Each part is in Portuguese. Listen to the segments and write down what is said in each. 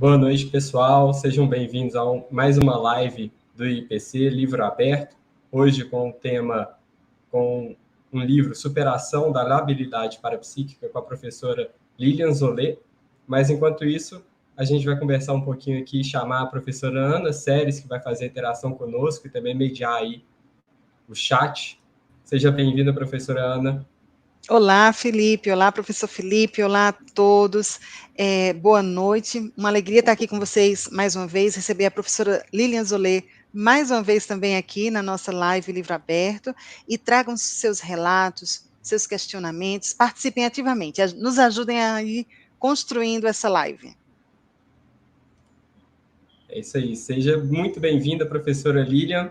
Boa noite, pessoal. Sejam bem-vindos a mais uma live do IPC, Livro Aberto. Hoje com o tema, com um livro, Superação da Labilidade Parapsíquica, com a professora Lilian Zolé. Mas, enquanto isso, a gente vai conversar um pouquinho aqui e chamar a professora Ana Seres, que vai fazer a interação conosco e também mediar aí o chat. Seja bem-vinda, professora Ana. Olá, Felipe. Olá, professor Felipe. Olá a todos. Boa noite. Uma alegria estar aqui com vocês mais uma vez, receber a professora Lilian Zolé mais uma vez também aqui na nossa live Livro Aberto, e tragam seus relatos, seus questionamentos, participem ativamente, nos ajudem a ir construindo essa live. É isso aí. Seja muito bem-vinda, professora Lilian.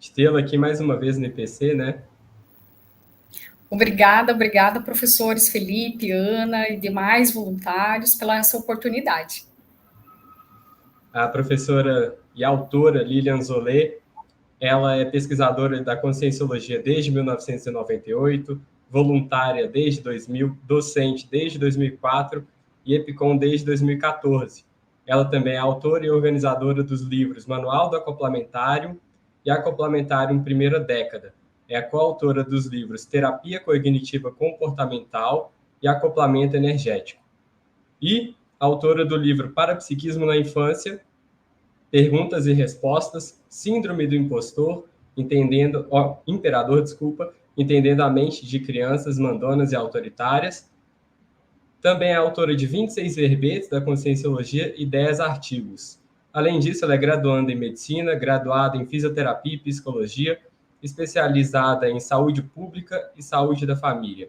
De tê-la aqui mais uma vez no IPC, né? Obrigada, professores Felipe, Ana e demais voluntários pela essa oportunidade. A professora e autora Lilian Zolé, ela é pesquisadora da Conscienciologia desde 1998, voluntária desde 2000, docente desde 2004 e EPICOM desde 2014. Ela também é autora e organizadora dos livros Manual do Acoplamentário e Acoplamentário Primeira Década. É a coautora dos livros Terapia Cognitiva Comportamental e Acoplamento Energético. E autora do livro Parapsiquismo na Infância, Perguntas e Respostas, Síndrome do Impostor, entendendo a mente de crianças mandonas e autoritárias. Também é autora de 26 verbetes da Conscienciologia e 10 artigos. Além disso, ela é graduanda em Medicina, graduada em Fisioterapia e Psicologia, especializada em Saúde Pública e Saúde da Família.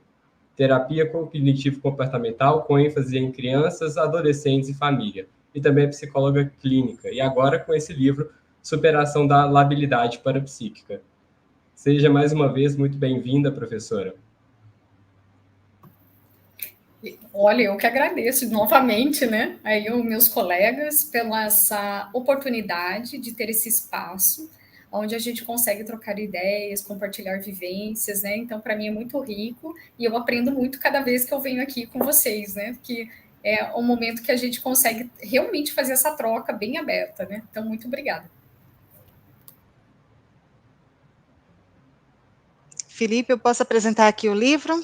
Terapia Cognitivo-Comportamental, com ênfase em crianças, adolescentes e família. E também é psicóloga clínica. E agora com esse livro, Superação da Labilidade Parapsíquica. Seja mais uma vez muito bem-vinda, professora. Olha, eu que agradeço novamente, né, aí os meus colegas pela essa oportunidade de ter esse espaço onde a gente consegue trocar ideias, compartilhar vivências, né? Então, para mim é muito rico e eu aprendo muito cada vez que eu venho aqui com vocês, né? Porque é um momento que a gente consegue realmente fazer essa troca bem aberta, né? Então, muito obrigada. Felipe, eu posso apresentar aqui o livro?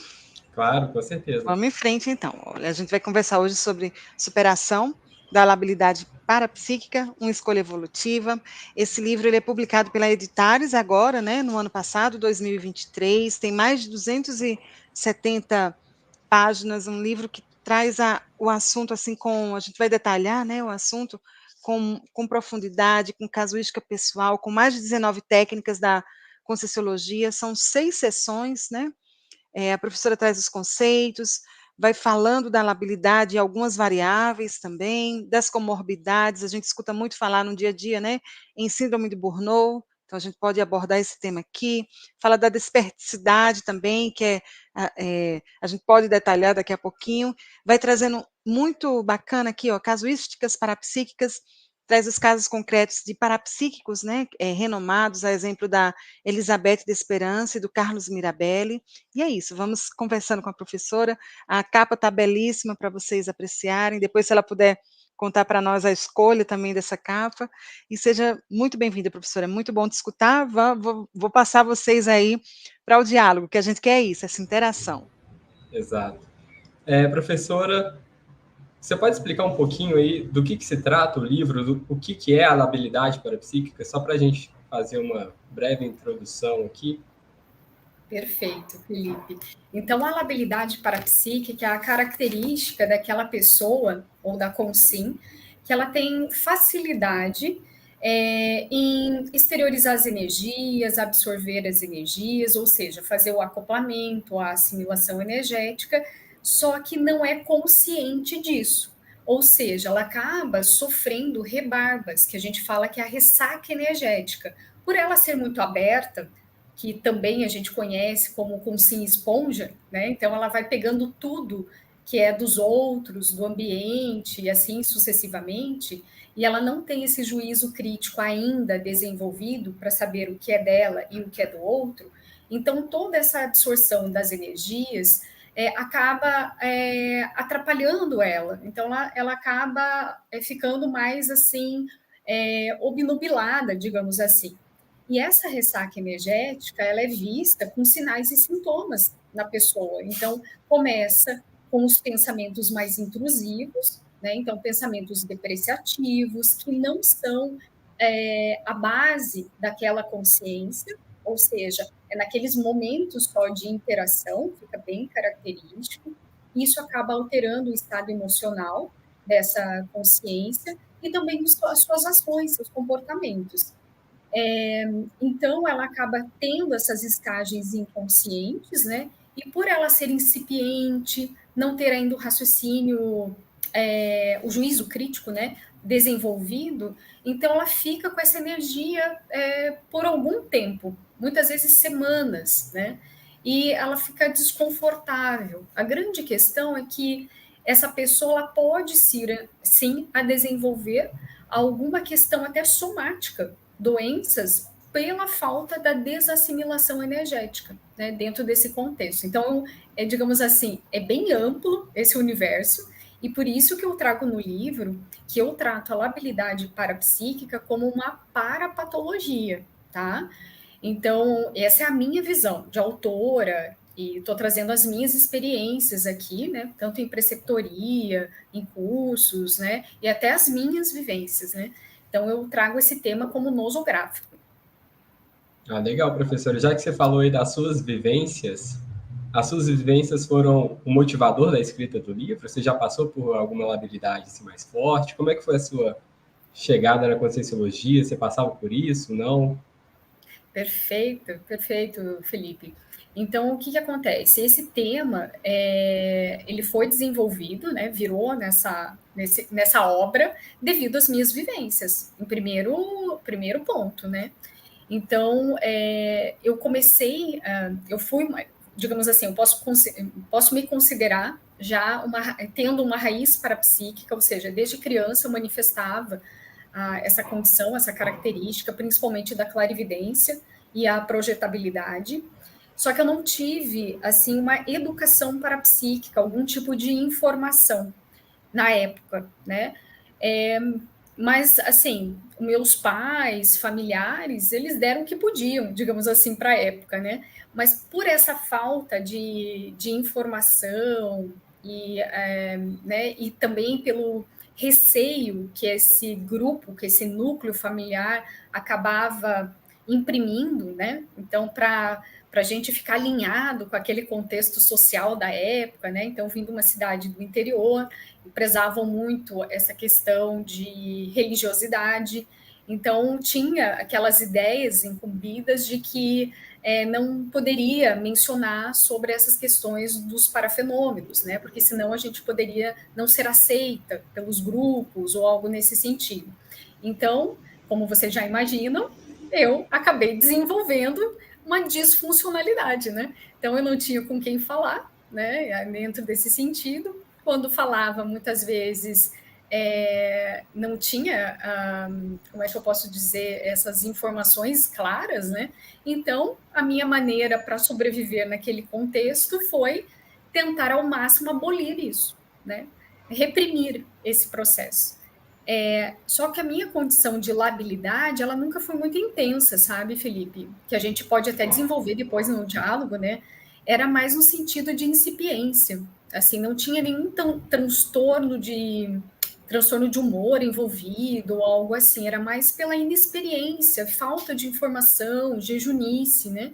Claro, com certeza. Vamos em frente, então. Olha, a gente vai conversar hoje sobre superação da labilidade parapsíquica, uma escolha evolutiva. Esse livro ele é publicado pela Editares agora, né, no ano passado, 2023, tem mais de 270 páginas, um livro que traz o assunto assim a gente vai detalhar, né, o assunto com profundidade, com casuística pessoal, com mais de 19 técnicas da Conscienciologia, são 6 sessões, né? A professora traz os conceitos, vai falando da labilidade e algumas variáveis também, das comorbidades, a gente escuta muito falar no dia a dia, né, em síndrome de Burnout, então a gente pode abordar esse tema aqui, fala da desperticidade também, que a gente pode detalhar daqui a pouquinho, vai trazendo muito bacana aqui, ó, casuísticas parapsíquicas, traz os casos concretos de parapsíquicos, né, renomados, a exemplo da Elizabeth de Esperança e do Carlos Mirabelli, e é isso, vamos conversando com a professora, a capa está belíssima para vocês apreciarem, depois se ela puder contar para nós a escolha também dessa capa, e seja muito bem-vinda, professora, é muito bom te escutar, vou passar vocês aí para o diálogo, que a gente quer isso, essa interação. Exato. Professora, você pode explicar um pouquinho aí do que se trata o livro, o que é a labilidade parapsíquica, só para a gente fazer uma breve introdução aqui? Perfeito, Felipe. Então, a labilidade parapsíquica é a característica daquela pessoa, ou da consim, que ela tem facilidade em exteriorizar as energias, absorver as energias, ou seja, fazer o acoplamento, a assimilação energética, só que não é consciente disso. Ou seja, ela acaba sofrendo rebarbas, que a gente fala que é a ressaca energética. Por ela ser muito aberta, que também a gente conhece como consim esponja, né? Então ela vai pegando tudo que é dos outros, do ambiente e assim sucessivamente, e ela não tem esse juízo crítico ainda desenvolvido para saber o que é dela e o que é do outro. Então toda essa absorção das energias acaba atrapalhando ela. Então, ela acaba ficando mais assim, obnubilada, digamos assim. E essa ressaca energética, ela é vista com sinais e sintomas na pessoa. Então, começa com os pensamentos mais intrusivos, né? Então, pensamentos depreciativos, que não são a base daquela consciência, ou seja, é naqueles momentos só de interação, fica bem característico. Isso acaba alterando o estado emocional dessa consciência e também as suas ações, seus comportamentos. Então, ela acaba tendo essas escagens inconscientes, né? E por ela ser incipiente, não ter ainda o raciocínio, o juízo crítico, né? Desenvolvido, então ela fica com essa energia por algum tempo, muitas vezes semanas, né? E ela fica desconfortável. A grande questão é que essa pessoa ela pode sim a desenvolver alguma questão até somática, doenças pela falta da desassimilação energética, né, dentro desse contexto. Então, digamos assim, é bem amplo esse universo, e por isso que eu trago no livro que eu trato a labilidade parapsíquica como uma parapatologia, tá? Então, essa é a minha visão de autora, e estou trazendo as minhas experiências aqui, né, tanto em preceptoria, em cursos, né, e até as minhas vivências, né. Então, eu trago esse tema como nosográfico. Ah, legal, professora. Já que você falou aí das suas vivências, as suas vivências foram o motivador da escrita do livro? Você já passou por alguma labilidade assim, mais forte? Como é que foi a sua chegada na Conscienciologia? Você passava por isso? Não? Perfeito, perfeito, Felipe. Então, o que acontece? Esse tema, ele foi desenvolvido, né, virou nessa obra devido às minhas vivências, em primeiro ponto, né? Então, eu comecei, eu fui, digamos assim, eu posso me considerar já tendo uma raiz parapsíquica, ou seja, desde criança eu manifestava essa condição, essa característica, principalmente da clarividência e a projetabilidade. Só que eu não tive, assim, uma educação parapsíquica, algum tipo de informação na época, né? Mas, assim, meus pais, familiares, eles deram o que podiam, digamos assim, para a época, né? Mas por essa falta de informação né, e também pelo receio que esse grupo, que esse núcleo familiar acabava imprimindo, né? Então, para a gente ficar alinhado com aquele contexto social da época, né? Então, vindo de uma cidade do interior, prezavam muito essa questão de religiosidade. Então, tinha aquelas ideias incumbidas de que não poderia mencionar sobre essas questões dos parafenômenos, né? Porque senão a gente poderia não ser aceita pelos grupos ou algo nesse sentido. Então, como vocês já imaginam, eu acabei desenvolvendo uma disfuncionalidade, né? Então, eu não tinha com quem falar, né? Dentro desse sentido. Quando falava, muitas vezes não tinha, como é que eu posso dizer, essas informações claras, né? Então, a minha maneira para sobreviver naquele contexto foi tentar ao máximo abolir isso, né? Reprimir esse processo. Só que a minha condição de labilidade, ela nunca foi muito intensa, sabe, Felipe? Que a gente pode até desenvolver depois no diálogo, né? Era mais no sentido de incipiência. Assim, não tinha nenhum transtorno de humor envolvido ou algo assim. Era mais pela inexperiência, falta de informação, jejunice, né?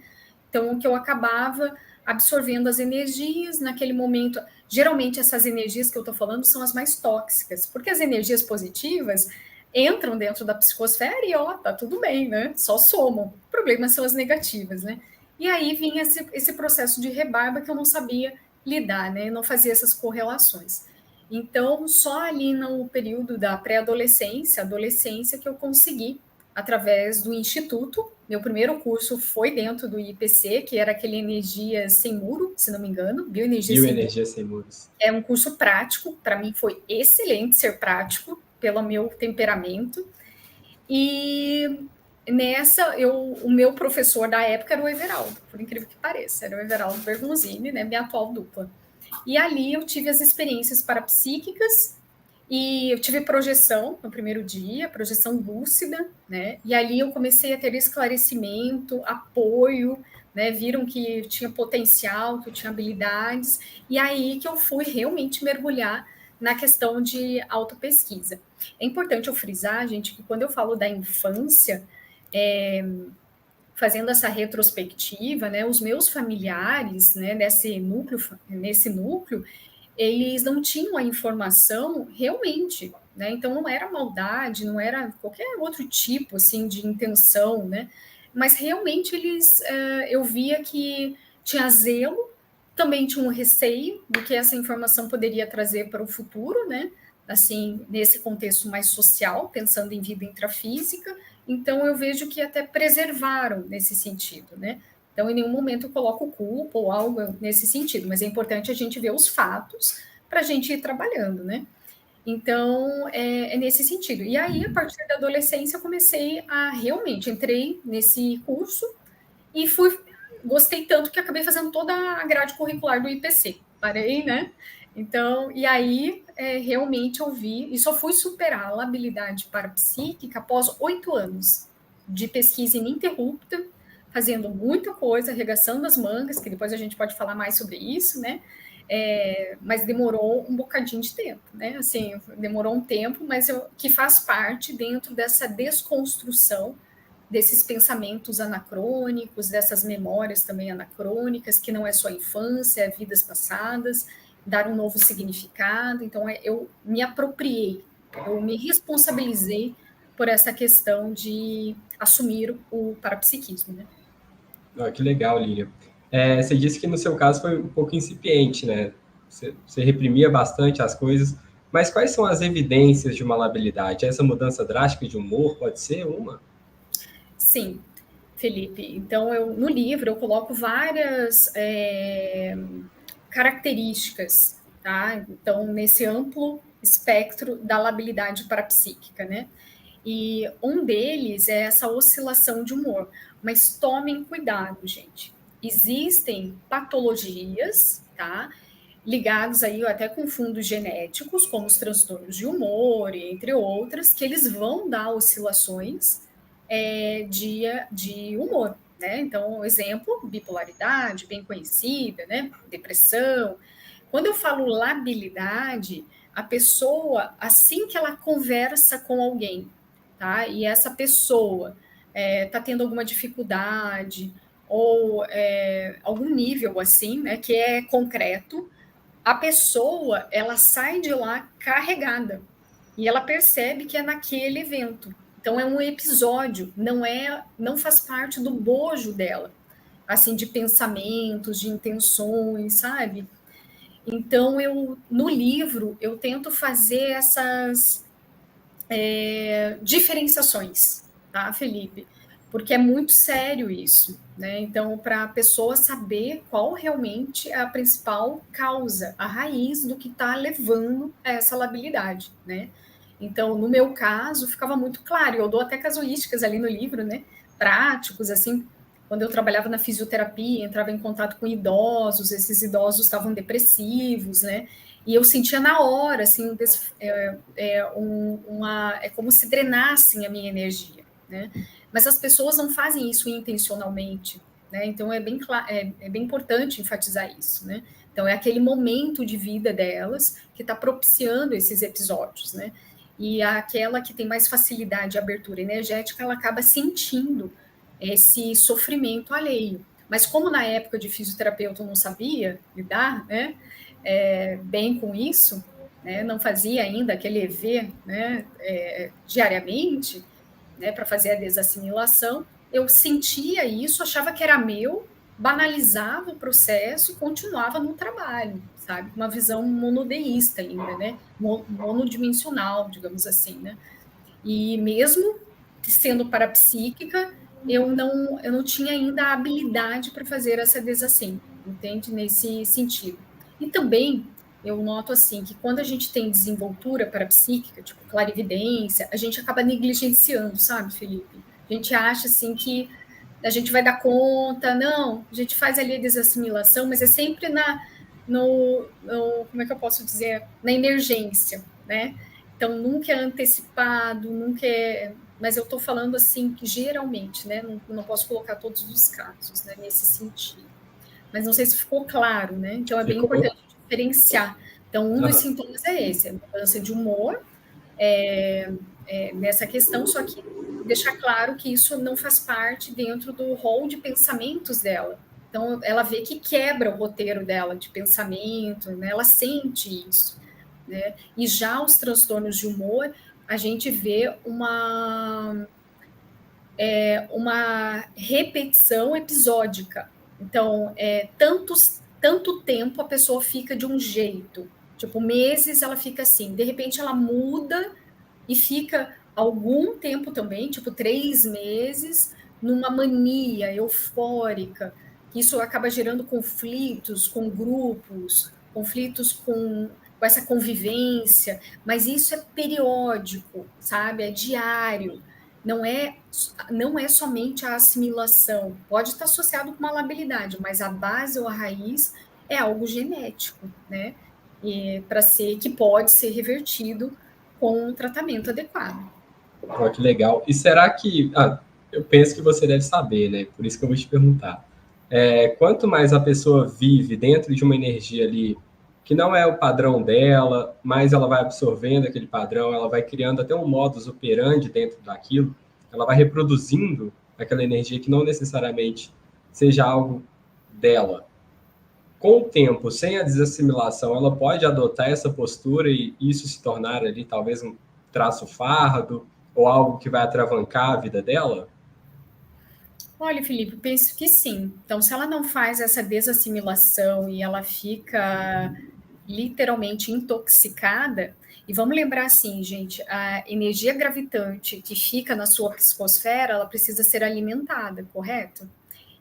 Então, o que eu acabava absorvendo as energias naquele momento. Geralmente, essas energias que eu estou falando são as mais tóxicas, porque as energias positivas entram dentro da psicosfera e, ó, tá tudo bem, né? Só somam. O problema são as negativas, né? E aí vinha esse processo de rebarba que eu não sabia lidar, né? Eu não fazia essas correlações. Então, só ali no período da pré-adolescência, adolescência, que eu consegui, através do Instituto. Meu primeiro curso foi dentro do IPC, que era aquele Energia Sem Muro, se não me engano, Bioenergia Sem Muros. É um curso prático, para mim foi excelente ser prático, pelo meu temperamento. E nessa, o meu professor da época era o Everaldo, por incrível que pareça, era o Everaldo Bergonzini, né, minha atual dupla. E ali eu tive as experiências parapsíquicas, e eu tive projeção no primeiro dia, projeção lúcida, né? E ali eu comecei a ter esclarecimento, apoio, né? Viram que eu tinha potencial, que eu tinha habilidades, e aí que eu fui realmente mergulhar na questão de autopesquisa. É importante eu frisar, gente, que quando eu falo da infância, fazendo essa retrospectiva, né, os meus familiares, né, nesse núcleo, eles não tinham a informação realmente, né? Então não era maldade, não era qualquer outro tipo assim de intenção, né? Mas realmente eu via que tinha zelo, também tinha um receio do que essa informação poderia trazer para o futuro, né? Assim, nesse contexto mais social, pensando em vida intrafísica. Então eu vejo que até preservaram nesse sentido, né? Então, em nenhum momento eu coloco culpa ou algo nesse sentido, mas é importante a gente ver os fatos para a gente ir trabalhando, né? Então, é nesse sentido. E aí, a partir da adolescência, eu comecei a realmente, entrei nesse curso e gostei tanto que acabei fazendo toda a grade curricular do IPC. Parei, né? Então, e aí, realmente eu vi, e só fui superar a labilidade parapsíquica após 8 anos de pesquisa ininterrupta, fazendo muita coisa, arregaçando as mangas, que depois a gente pode falar mais sobre isso, né? Mas demorou um bocadinho de tempo, né? Assim, demorou um tempo, mas que faz parte dentro dessa desconstrução desses pensamentos anacrônicos, dessas memórias também anacrônicas, que não é só infância, é vidas passadas, dar um novo significado. Então, eu me apropriei, eu me responsabilizei por essa questão de assumir o parapsiquismo, né? Que legal, Lília. Você disse que no seu caso foi um pouco incipiente, né? Você reprimia bastante as coisas, mas quais são as evidências de uma labilidade? Essa mudança drástica de humor pode ser uma? Sim, Felipe. Então, no livro eu coloco várias características, tá? Então, nesse amplo espectro da labilidade parapsíquica, né? E um deles é essa oscilação de humor. Mas tomem cuidado, gente. Existem patologias, tá? Ligados aí até com fundos genéticos, como os transtornos de humor, entre outras, que eles vão dar oscilações de humor, né? Então, exemplo, bipolaridade, bem conhecida, né? Depressão. Quando eu falo labilidade, a pessoa, assim que ela conversa com alguém, tá? E essa pessoa está tendo alguma dificuldade ou algum nível assim, né? Que é concreto, a pessoa ela sai de lá carregada e ela percebe que é naquele evento. Então é um episódio, não faz parte do bojo dela, assim, de pensamentos, de intenções, sabe? Então no livro eu tento fazer essas diferenciações, tá, Felipe? Porque é muito sério isso, né? Então, para a pessoa saber qual realmente é a principal causa, a raiz do que está levando a essa labilidade, né? Então, no meu caso, ficava muito claro, eu dou até casuísticas ali no livro, né? Práticos, assim, quando eu trabalhava na fisioterapia, entrava em contato com idosos, esses idosos estavam depressivos, né? E eu sentia na hora, assim, é como se drenassem a minha energia, né? Mas as pessoas não fazem isso intencionalmente, né? Então é bem importante enfatizar isso, né? Então é aquele momento de vida delas que está propiciando esses episódios, né? E aquela que tem mais facilidade de abertura energética, ela acaba sentindo esse sofrimento alheio. Mas como na época de fisioterapeuta eu não sabia lidar, né? Bem com isso, né, não fazia ainda aquele EV, né, diariamente, né, para fazer a desassimilação, eu sentia isso, achava que era meu, banalizava o processo e continuava no trabalho, sabe? Uma visão monodeísta ainda, né? Monodimensional, digamos assim, né? E mesmo sendo parapsíquica, eu não tinha ainda a habilidade para fazer essa desassim, entende? Nesse sentido. E também eu noto assim que quando a gente tem desenvoltura parapsíquica, tipo clarividência, a gente acaba negligenciando, sabe, Felipe? A gente acha assim que a gente vai dar conta, não, a gente faz ali a desassimilação, mas é sempre como é que eu posso dizer, na emergência, né? Então, nunca é antecipado, nunca é... Mas eu estou falando assim, que geralmente, né? Não posso colocar todos os casos, né, nesse sentido. Mas não sei se ficou claro, né? Então, é bem Ficou? importante diferenciar. Então, um dos Aham. sintomas é esse, a mudança de humor, nessa questão, só que deixar claro que isso não faz parte dentro do rol de pensamentos dela. Então, ela vê que quebra o roteiro dela de pensamento, né? Ela sente isso, né? E já os transtornos de humor, a gente vê uma repetição episódica. Então, tanto tempo a pessoa fica de um jeito, tipo, meses ela fica assim, de repente ela muda e fica algum tempo também, tipo 3 meses, numa mania eufórica. Isso acaba gerando conflitos com grupos, conflitos com essa convivência, mas isso é periódico, sabe? É diário. Não é somente a assimilação. Pode estar associado com uma labilidade, mas a base ou a raiz é algo genético, né? Para ser que pode ser revertido com um tratamento adequado. Ó, que legal. E será que... eu penso que você deve saber, né? Por isso que eu vou te perguntar. Quanto mais a pessoa vive dentro de uma energia ali que não é o padrão dela, mais ela vai absorvendo aquele padrão, ela vai criando até um modus operandi dentro daquilo, ela vai reproduzindo aquela energia que não necessariamente seja algo dela. Com o tempo, sem a desassimilação, ela pode adotar essa postura e isso se tornar ali talvez um traço fardo ou algo que vai atravancar a vida dela? Olha, Felipe, penso que sim. Então, se ela não faz essa desassimilação e ela fica literalmente intoxicada, e vamos lembrar assim, gente, a energia gravitante que fica na sua psicosfera, ela precisa ser alimentada, correto?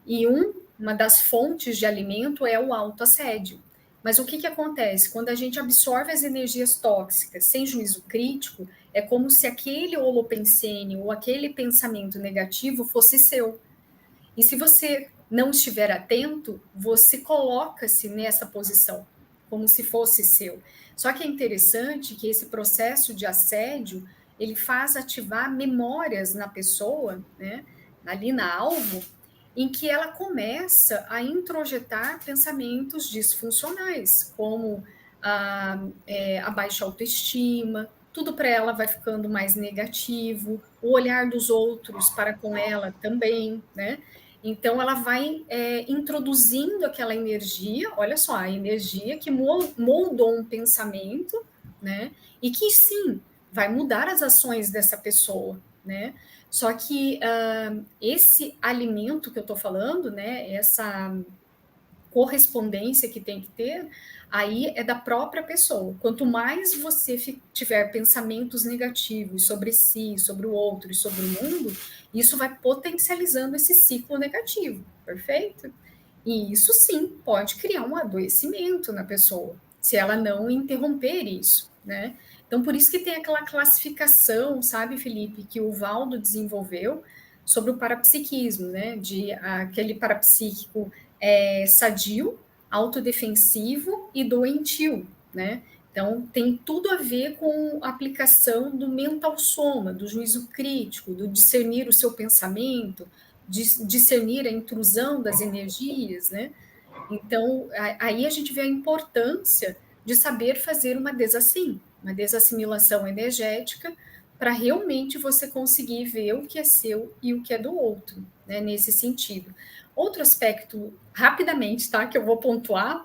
E uma das fontes de alimento é o autoassédio. Mas o que acontece? Quando a gente absorve as energias tóxicas sem juízo crítico, é como se aquele holopensene ou aquele pensamento negativo fosse seu. E se você não estiver atento, você coloca-se nessa posição, como se fosse seu. Só que é interessante que esse processo de assédio, ele faz ativar memórias na pessoa, né, ali na alvo, em que ela começa a introjetar pensamentos disfuncionais, como a baixa autoestima, tudo para ela vai ficando mais negativo, o olhar dos outros para com ela também, né? Então, ela vai introduzindo aquela energia, olha só, a energia que moldou um pensamento, né? E que sim, vai mudar as ações dessa pessoa, né? Só que esse alimento que eu estou falando, né? Essa correspondência que tem que ter, aí é da própria pessoa. Quanto mais você tiver pensamentos negativos sobre si, sobre o outro e sobre o mundo, isso vai potencializando esse ciclo negativo, perfeito? E isso sim pode criar um adoecimento na pessoa, se ela não interromper isso, né? Então, por isso que tem aquela classificação, sabe, Felipe, que o Valdo desenvolveu sobre o parapsiquismo, né? De aquele parapsíquico sadio, autodefensivo e doentio, né? Então, tem tudo a ver com a aplicação do mental soma, do juízo crítico, do discernir o seu pensamento, discernir a intrusão das energias, né? Então, aí a gente vê a importância de saber fazer uma desassimilação energética, para realmente você conseguir ver o que é seu e o que é do outro, né, nesse sentido. Outro aspecto, rapidamente, tá, que eu vou pontuar,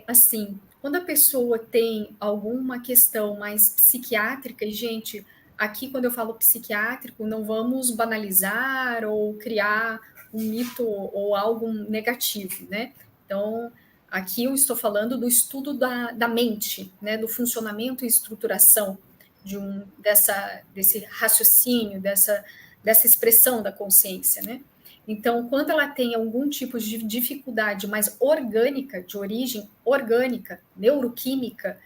assim, quando a pessoa tem alguma questão mais psiquiátrica, e, gente, aqui quando eu falo psiquiátrico, não vamos banalizar ou criar um mito ou algo negativo, né? Então, aqui eu estou falando do estudo da mente, né, do funcionamento e estruturação desse raciocínio, dessa expressão da consciência, né? Então, quando ela tem algum tipo de dificuldade mais orgânica, de origem orgânica, neuroquímica,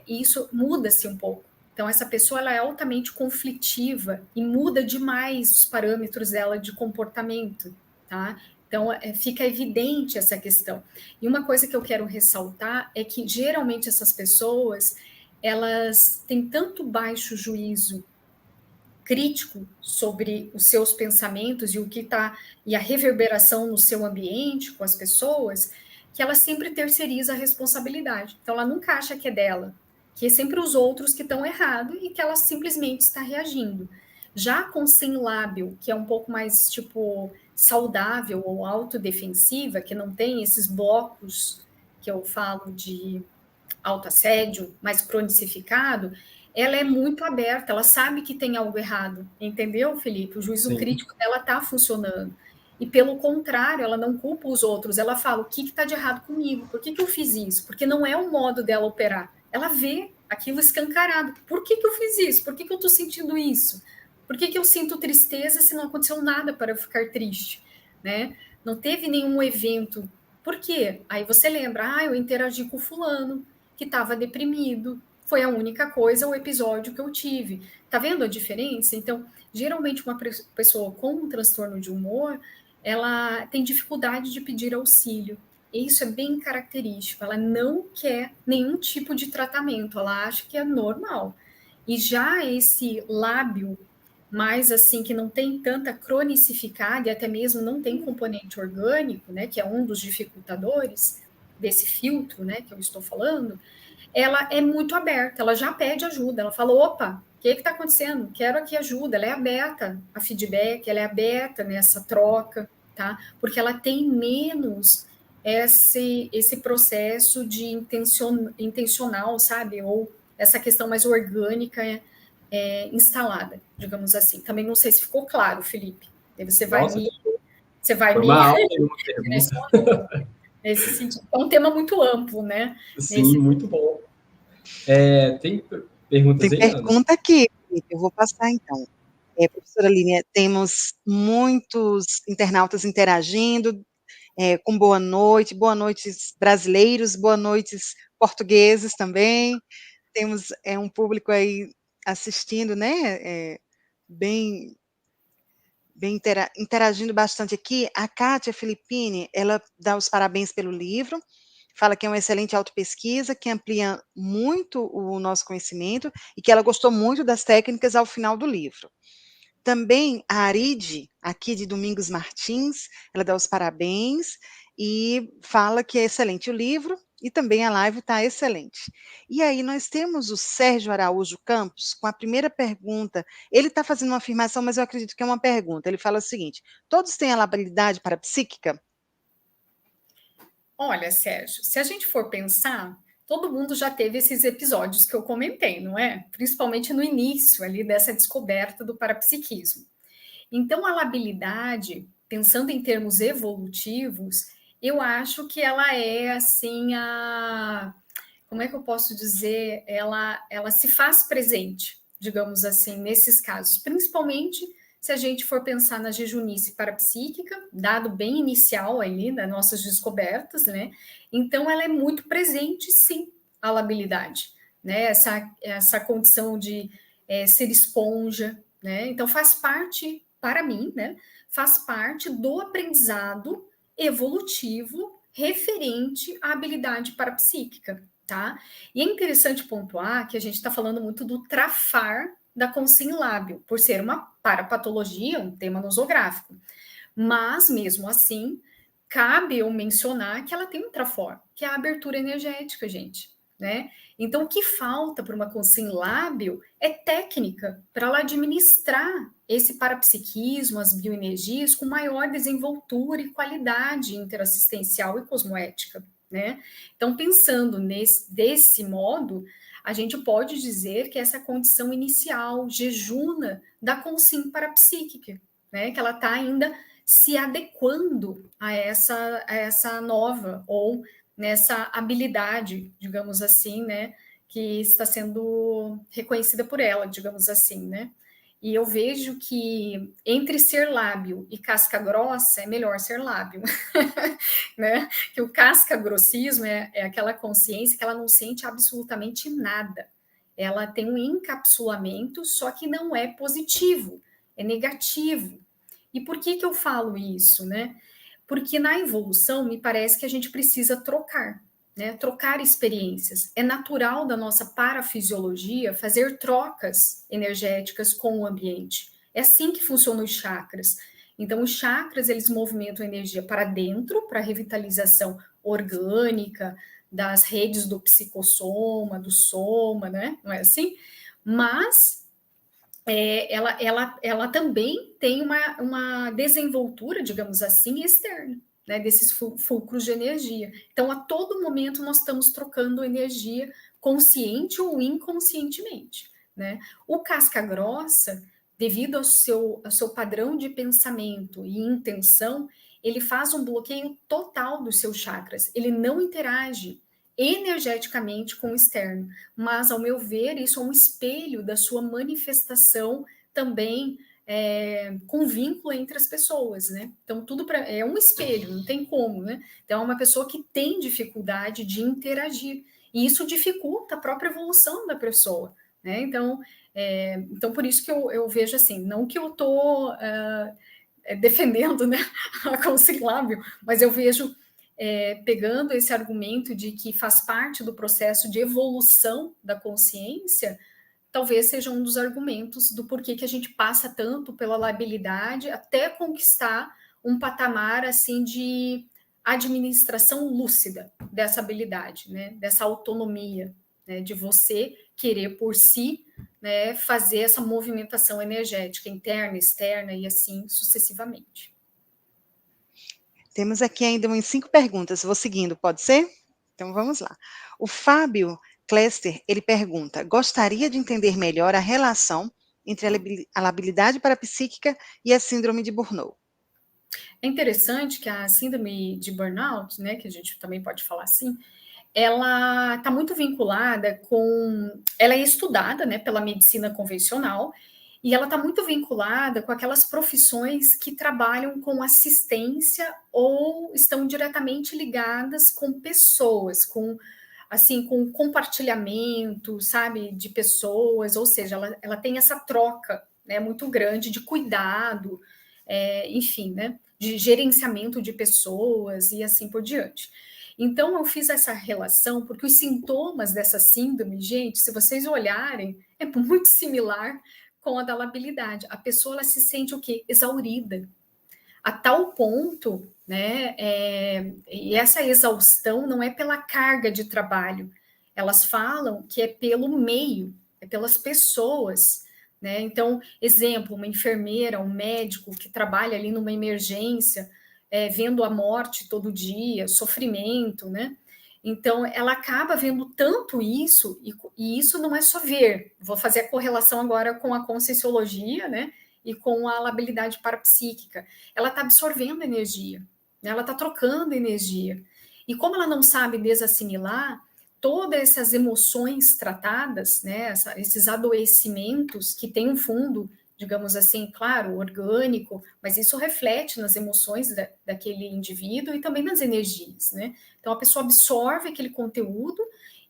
isso muda-se um pouco. Então, essa pessoa ela é altamente conflitiva e muda demais os parâmetros dela de comportamento, tá? Então, fica evidente essa questão. E uma coisa que eu quero ressaltar é que, geralmente, essas pessoas, elas têm tanto baixo juízo crítico sobre os seus pensamentos e o que está, e a reverberação no seu ambiente com as pessoas, que ela sempre terceiriza a responsabilidade. Então, ela nunca acha que é dela, que é sempre os outros que estão errados e que ela simplesmente está reagindo. Já com sim lábil, que é um pouco mais, tipo, saudável ou autodefensiva, que não tem esses blocos que eu falo de autoassédio mais cronificado, ela é muito aberta, ela sabe que tem algo errado, entendeu, Felipe? O juízo crítico dela está funcionando. E, pelo contrário, ela não culpa os outros, ela fala, o que está de errado comigo? Por que eu fiz isso? Porque não é o modo dela operar. Ela vê aquilo escancarado. Por que eu fiz isso? Por que eu estou sentindo isso? Por que eu sinto tristeza se não aconteceu nada para eu ficar triste? Né? Não teve nenhum evento. Por quê? Aí você lembra, eu interagi com fulano, que estava deprimido. Foi a única coisa, o episódio que eu tive. Tá vendo a diferença? Então, geralmente uma pessoa com um transtorno de humor, ela tem dificuldade de pedir auxílio. E isso é bem característico. Ela não quer nenhum tipo de tratamento, ela acha que é normal. E já esse lábio mais assim, que não tem tanta cronicidade e até mesmo não tem componente orgânico, né, que é um dos dificultadores desse filtro, né, que eu estou falando, ela é muito aberta, ela já pede ajuda, ela fala, opa, o que está acontecendo? Quero aqui ajuda, ela é aberta a feedback, ela é aberta nessa troca, tá? Porque ela tem menos esse processo de intencional, sabe? Ou essa questão mais orgânica instalada, digamos assim. Também não sei se ficou claro, Felipe. Aí você vai Nossa, me... Você vai foi me... uma aula e uma pergunta. Nesse sentido. É um tema muito amplo, né? Sim, muito bom. Tem perguntas Tem aí, Ana? pergunta aqui, eu vou passar então. Professora Línia, temos muitos internautas interagindo, com boa noite brasileiros, boa noites portugueses também. Temos um público aí assistindo, né? Bem interagindo bastante aqui. A Kátia Filippini, ela dá os parabéns pelo livro, fala que é uma excelente autopesquisa, que amplia muito o nosso conhecimento e que ela gostou muito das técnicas ao final do livro. Também a Aride, aqui de Domingos Martins, ela dá os parabéns e fala que é excelente o livro e também a live está excelente. E aí nós temos o Sérgio Araújo Campos com a primeira pergunta. Ele está fazendo uma afirmação, mas eu acredito que é uma pergunta. Ele fala o seguinte: todos têm a labilidade parapsíquica? Olha, Sérgio, se a gente for pensar, todo mundo já teve esses episódios que eu comentei, não é? Principalmente no início ali dessa descoberta do parapsiquismo. Então, a labilidade, pensando em termos evolutivos, eu acho que ela é assim como é que eu posso dizer? Ela se faz presente, digamos assim, nesses casos, principalmente se a gente for pensar na jejunice parapsíquica, dado bem inicial ali das nossas descobertas, né? Então, ela é muito presente, sim, a labilidade, né? Essa condição de ser esponja, né? Então, faz parte, para mim, né? Faz parte do aprendizado evolutivo referente à habilidade parapsíquica, tá? E é interessante pontuar que a gente está falando muito do trafar da consim lábil, por ser uma parapatologia, um tema nosográfico. Mas, mesmo assim, cabe eu mencionar que ela tem um trafor, que é a abertura energética, gente, né? Então, o que falta para uma consim lábil é técnica para ela administrar esse parapsiquismo, as bioenergias, com maior desenvoltura e qualidade interassistencial e cosmoética, né? Então, pensando desse modo, a gente pode dizer que essa condição inicial, jejuna, da consim parapsíquica, né? Que ela está ainda se adequando a essa nova, ou nessa habilidade, digamos assim, né? Que está sendo reconhecida por ela, digamos assim, né? E eu vejo que entre ser lábio e casca grossa é melhor ser lábio, né? Que o casca grossismo é aquela consciência que ela não sente absolutamente nada. Ela tem um encapsulamento, só que não é positivo, é negativo. E por que eu falo isso, né? Porque na evolução, me parece que a gente precisa trocar, né? Trocar experiências. É natural da nossa parafisiologia fazer trocas energéticas com o ambiente. É assim que funcionam os chakras. Então, os chakras, eles movimentam energia para dentro, para a revitalização orgânica, das redes do psicossoma, do soma, né? Não é assim? Mas ela também tem uma desenvoltura, digamos assim, externa, né? Desses fulcros de energia. Então, a todo momento, nós estamos trocando energia consciente ou inconscientemente, né? O casca grossa, devido ao seu padrão de pensamento e intenção, ele faz um bloqueio total dos seus chakras. Ele não interage energeticamente com o externo, mas, ao meu ver, isso é um espelho da sua manifestação também com vínculo entre as pessoas, né? Então, tudo é um espelho, não tem como, né? Então, é uma pessoa que tem dificuldade de interagir, e isso dificulta a própria evolução da pessoa, né? Então, por isso que eu vejo assim, não que eu estou defendendo, né, a conciliável, mas eu vejo pegando esse argumento de que faz parte do processo de evolução da consciência, talvez seja um dos argumentos do porquê que a gente passa tanto pela labilidade até conquistar um patamar assim de administração lúcida dessa habilidade, né, dessa autonomia, né, de você querer por si, né, fazer essa movimentação energética interna, externa e assim sucessivamente. Temos aqui ainda umas 5 perguntas, vou seguindo, pode ser? Então vamos lá. O Fábio Klester, ele pergunta, gostaria de entender melhor a relação entre a labilidade parapsíquica e a síndrome de Burnout. É interessante que a síndrome de burnout, né, que a gente também pode falar assim, ela está muito vinculada com... Ela é estudada, né, pela medicina convencional, e ela está muito vinculada com aquelas profissões que trabalham com assistência ou estão diretamente ligadas com pessoas, com compartilhamento, sabe, de pessoas, ou seja, ela tem essa troca, né, muito grande de cuidado, enfim, né, de gerenciamento de pessoas e assim por diante. Então, eu fiz essa relação porque os sintomas dessa síndrome, gente, se vocês olharem, é muito similar com a da labilidade. A pessoa, ela se sente o quê? Exaurida. A tal ponto, né, e essa exaustão não é pela carga de trabalho. Elas falam que é pelo meio, é pelas pessoas, né? Então, exemplo, uma enfermeira, um médico que trabalha ali numa emergência, vendo a morte todo dia, sofrimento, né? Então, ela acaba vendo tanto isso, e isso não é só ver. Vou fazer a correlação agora com a conscienciologia, né? E com a labilidade parapsíquica. Ela está absorvendo energia, né? Ela está trocando energia. E como ela não sabe desassimilar, todas essas emoções tratadas, né? Esses adoecimentos que têm um fundo, digamos assim, claro, orgânico, mas isso reflete nas emoções daquele indivíduo e também nas energias, né? Então, a pessoa absorve aquele conteúdo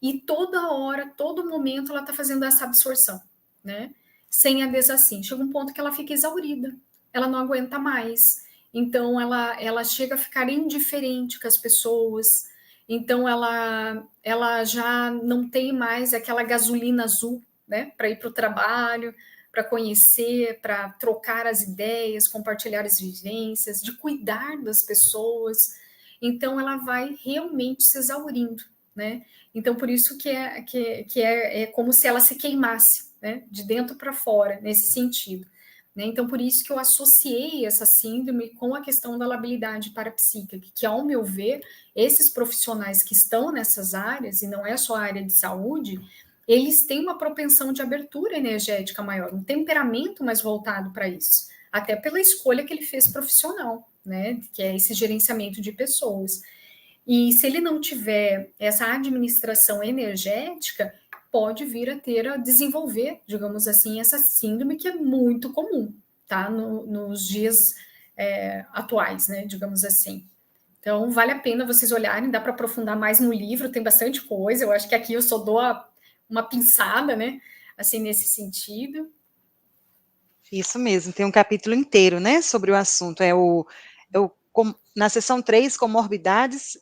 e toda hora, todo momento, ela está fazendo essa absorção, né? Sem a desassim. Chega um ponto que ela fica exaurida, ela não aguenta mais. Então, ela chega a ficar indiferente com as pessoas. Então, ela já não tem mais aquela gasolina azul, né? Para ir para o trabalho, para conhecer, para trocar as ideias, compartilhar as vivências, de cuidar das pessoas. Então, ela vai realmente se exaurindo, né? Então, por isso que é como se ela se queimasse, né? De dentro para fora, nesse sentido. Né? Então, por isso que eu associei essa síndrome com a questão da labilidade parapsíquica, que, ao meu ver, esses profissionais que estão nessas áreas, e não é só a área de saúde, eles têm uma propensão de abertura energética maior, um temperamento mais voltado para isso, até pela escolha que ele fez profissional, né, que é esse gerenciamento de pessoas. E se ele não tiver essa administração energética, pode vir a desenvolver, digamos assim, essa síndrome que é muito comum, tá, nos dias atuais, né, digamos assim. Então, vale a pena vocês olharem, dá para aprofundar mais no livro, tem bastante coisa, eu acho que aqui eu só dou uma pinçada, né, assim, nesse sentido. Isso mesmo, tem um capítulo inteiro, né, sobre o assunto, é o na seção 3, comorbidades,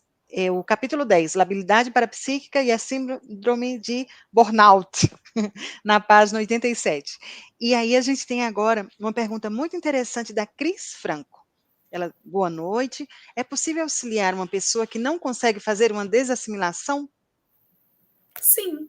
o capítulo 10, labilidade parapsíquica e a síndrome de burnout, na página 87. E aí a gente tem agora uma pergunta muito interessante da Cris Franco. Ela, boa noite. É possível auxiliar uma pessoa que não consegue fazer uma desassimilação? Sim,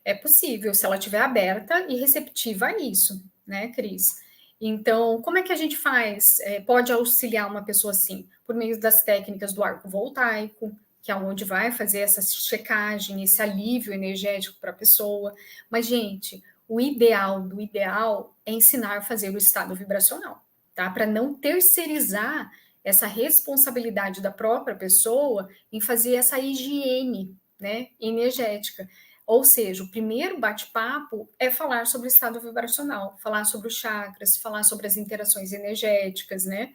é possível, se ela estiver aberta e receptiva a isso, né, Cris? Então, como é que a gente faz? Pode auxiliar uma pessoa assim? Por meio das técnicas do arco voltaico, que é onde vai fazer essa checagem, esse alívio energético para a pessoa. Mas, gente, o ideal do ideal é ensinar a fazer o estado vibracional, tá? Para não terceirizar essa responsabilidade da própria pessoa em fazer essa higiene, né, energética. Ou seja, o primeiro bate-papo é falar sobre o estado vibracional, falar sobre os chakras, falar sobre as interações energéticas, né?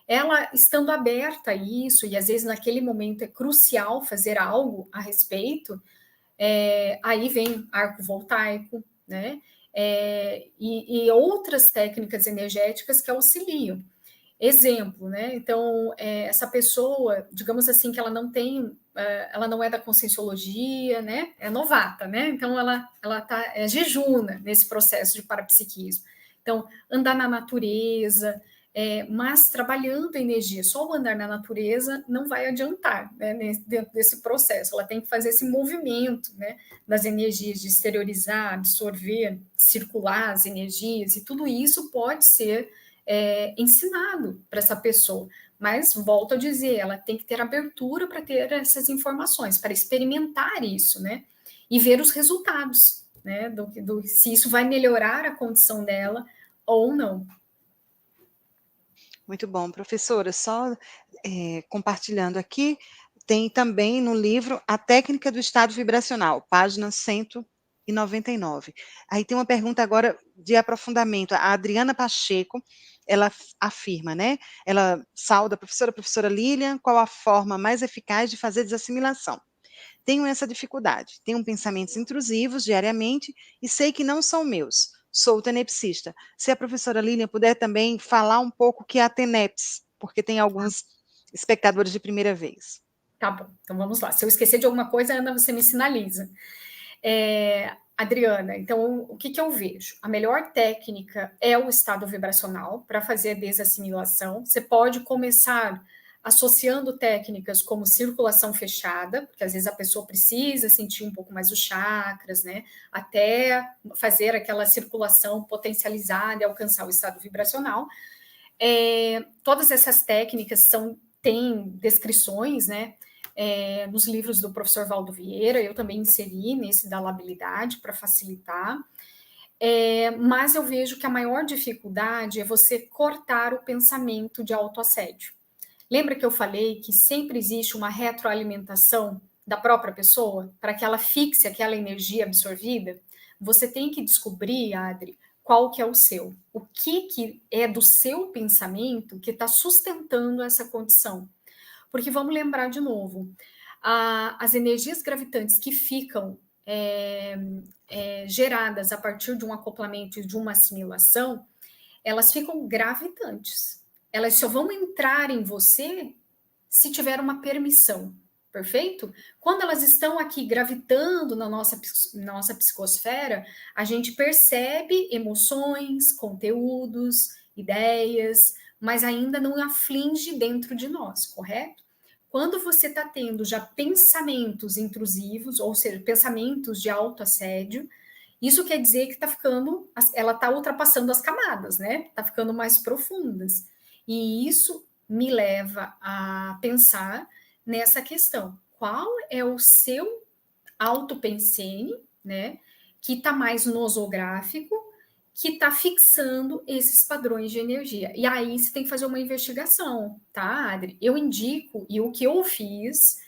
Ela estando aberta a isso, e às vezes naquele momento é crucial fazer algo a respeito, aí vem arco voltaico, né? E outras técnicas energéticas que auxiliam. Exemplo, né? Então, essa pessoa, digamos assim, que ela não tem, ela não é da conscienciologia, né? É novata, né? Então, ela jejuna nesse processo de parapsiquismo. Então, andar na natureza, mas trabalhando a energia. Só o andar na natureza não vai adiantar, né, dentro desse processo. Ela tem que fazer esse movimento, né, das energias, de exteriorizar, absorver, circular as energias, e tudo isso pode ser ensinado para essa pessoa. Mas, volto a dizer, ela tem que ter abertura para ter essas informações, para experimentar isso, né? E ver os resultados, né? Se isso vai melhorar a condição dela ou não. Muito bom, professora. Só compartilhando aqui, tem também no livro A Técnica do Estado Vibracional, página 199. Aí tem uma pergunta agora de aprofundamento. A Adriana Pacheco, ela afirma, né? Ela sauda a professora Lilian, qual a forma mais eficaz de fazer desassimilação? Tenho essa dificuldade. Tenho pensamentos intrusivos diariamente e sei que não são meus. Sou tenepsista. Se a professora Lilian puder também falar um pouco o que é a TENEPS, porque tem alguns espectadores de primeira vez. Tá bom, então vamos lá. Se eu esquecer de alguma coisa, Ana, você me sinaliza. Adriana, então o que eu vejo? A melhor técnica é o estado vibracional para fazer a desassimilação. Você pode começar associando técnicas como circulação fechada, porque às vezes a pessoa precisa sentir um pouco mais os chakras, né? Até fazer aquela circulação potencializada e alcançar o estado vibracional. Todas essas técnicas têm descrições, né? Nos livros do professor Valdo Vieira, eu também inseri nesse da labilidade para facilitar. Mas eu vejo que a maior dificuldade é você cortar o pensamento de autoassédio. Lembra que eu falei que sempre existe uma retroalimentação da própria pessoa para que ela fixe aquela energia absorvida? Você tem que descobrir, Adri, qual que é o seu. O que é do seu pensamento que está sustentando essa condição? Porque vamos lembrar de novo, as energias gravitantes que ficam geradas a partir de um acoplamento e de uma assimilação, elas ficam gravitantes. Elas só vão entrar em você se tiver uma permissão, perfeito? Quando elas estão aqui gravitando na nossa psicosfera, a gente percebe emoções, conteúdos, ideias, mas ainda não aflige dentro de nós, correto? Quando você está tendo já pensamentos intrusivos, ou seja, pensamentos de autoassédio, isso quer dizer que ela está ultrapassando as camadas, né? Está ficando mais profundas. E isso me leva a pensar nessa questão. Qual é o seu autopensene, né? Que está mais nosográfico, que está fixando esses padrões de energia. E aí você tem que fazer uma investigação, tá, Adri? Eu indico, e o que eu fiz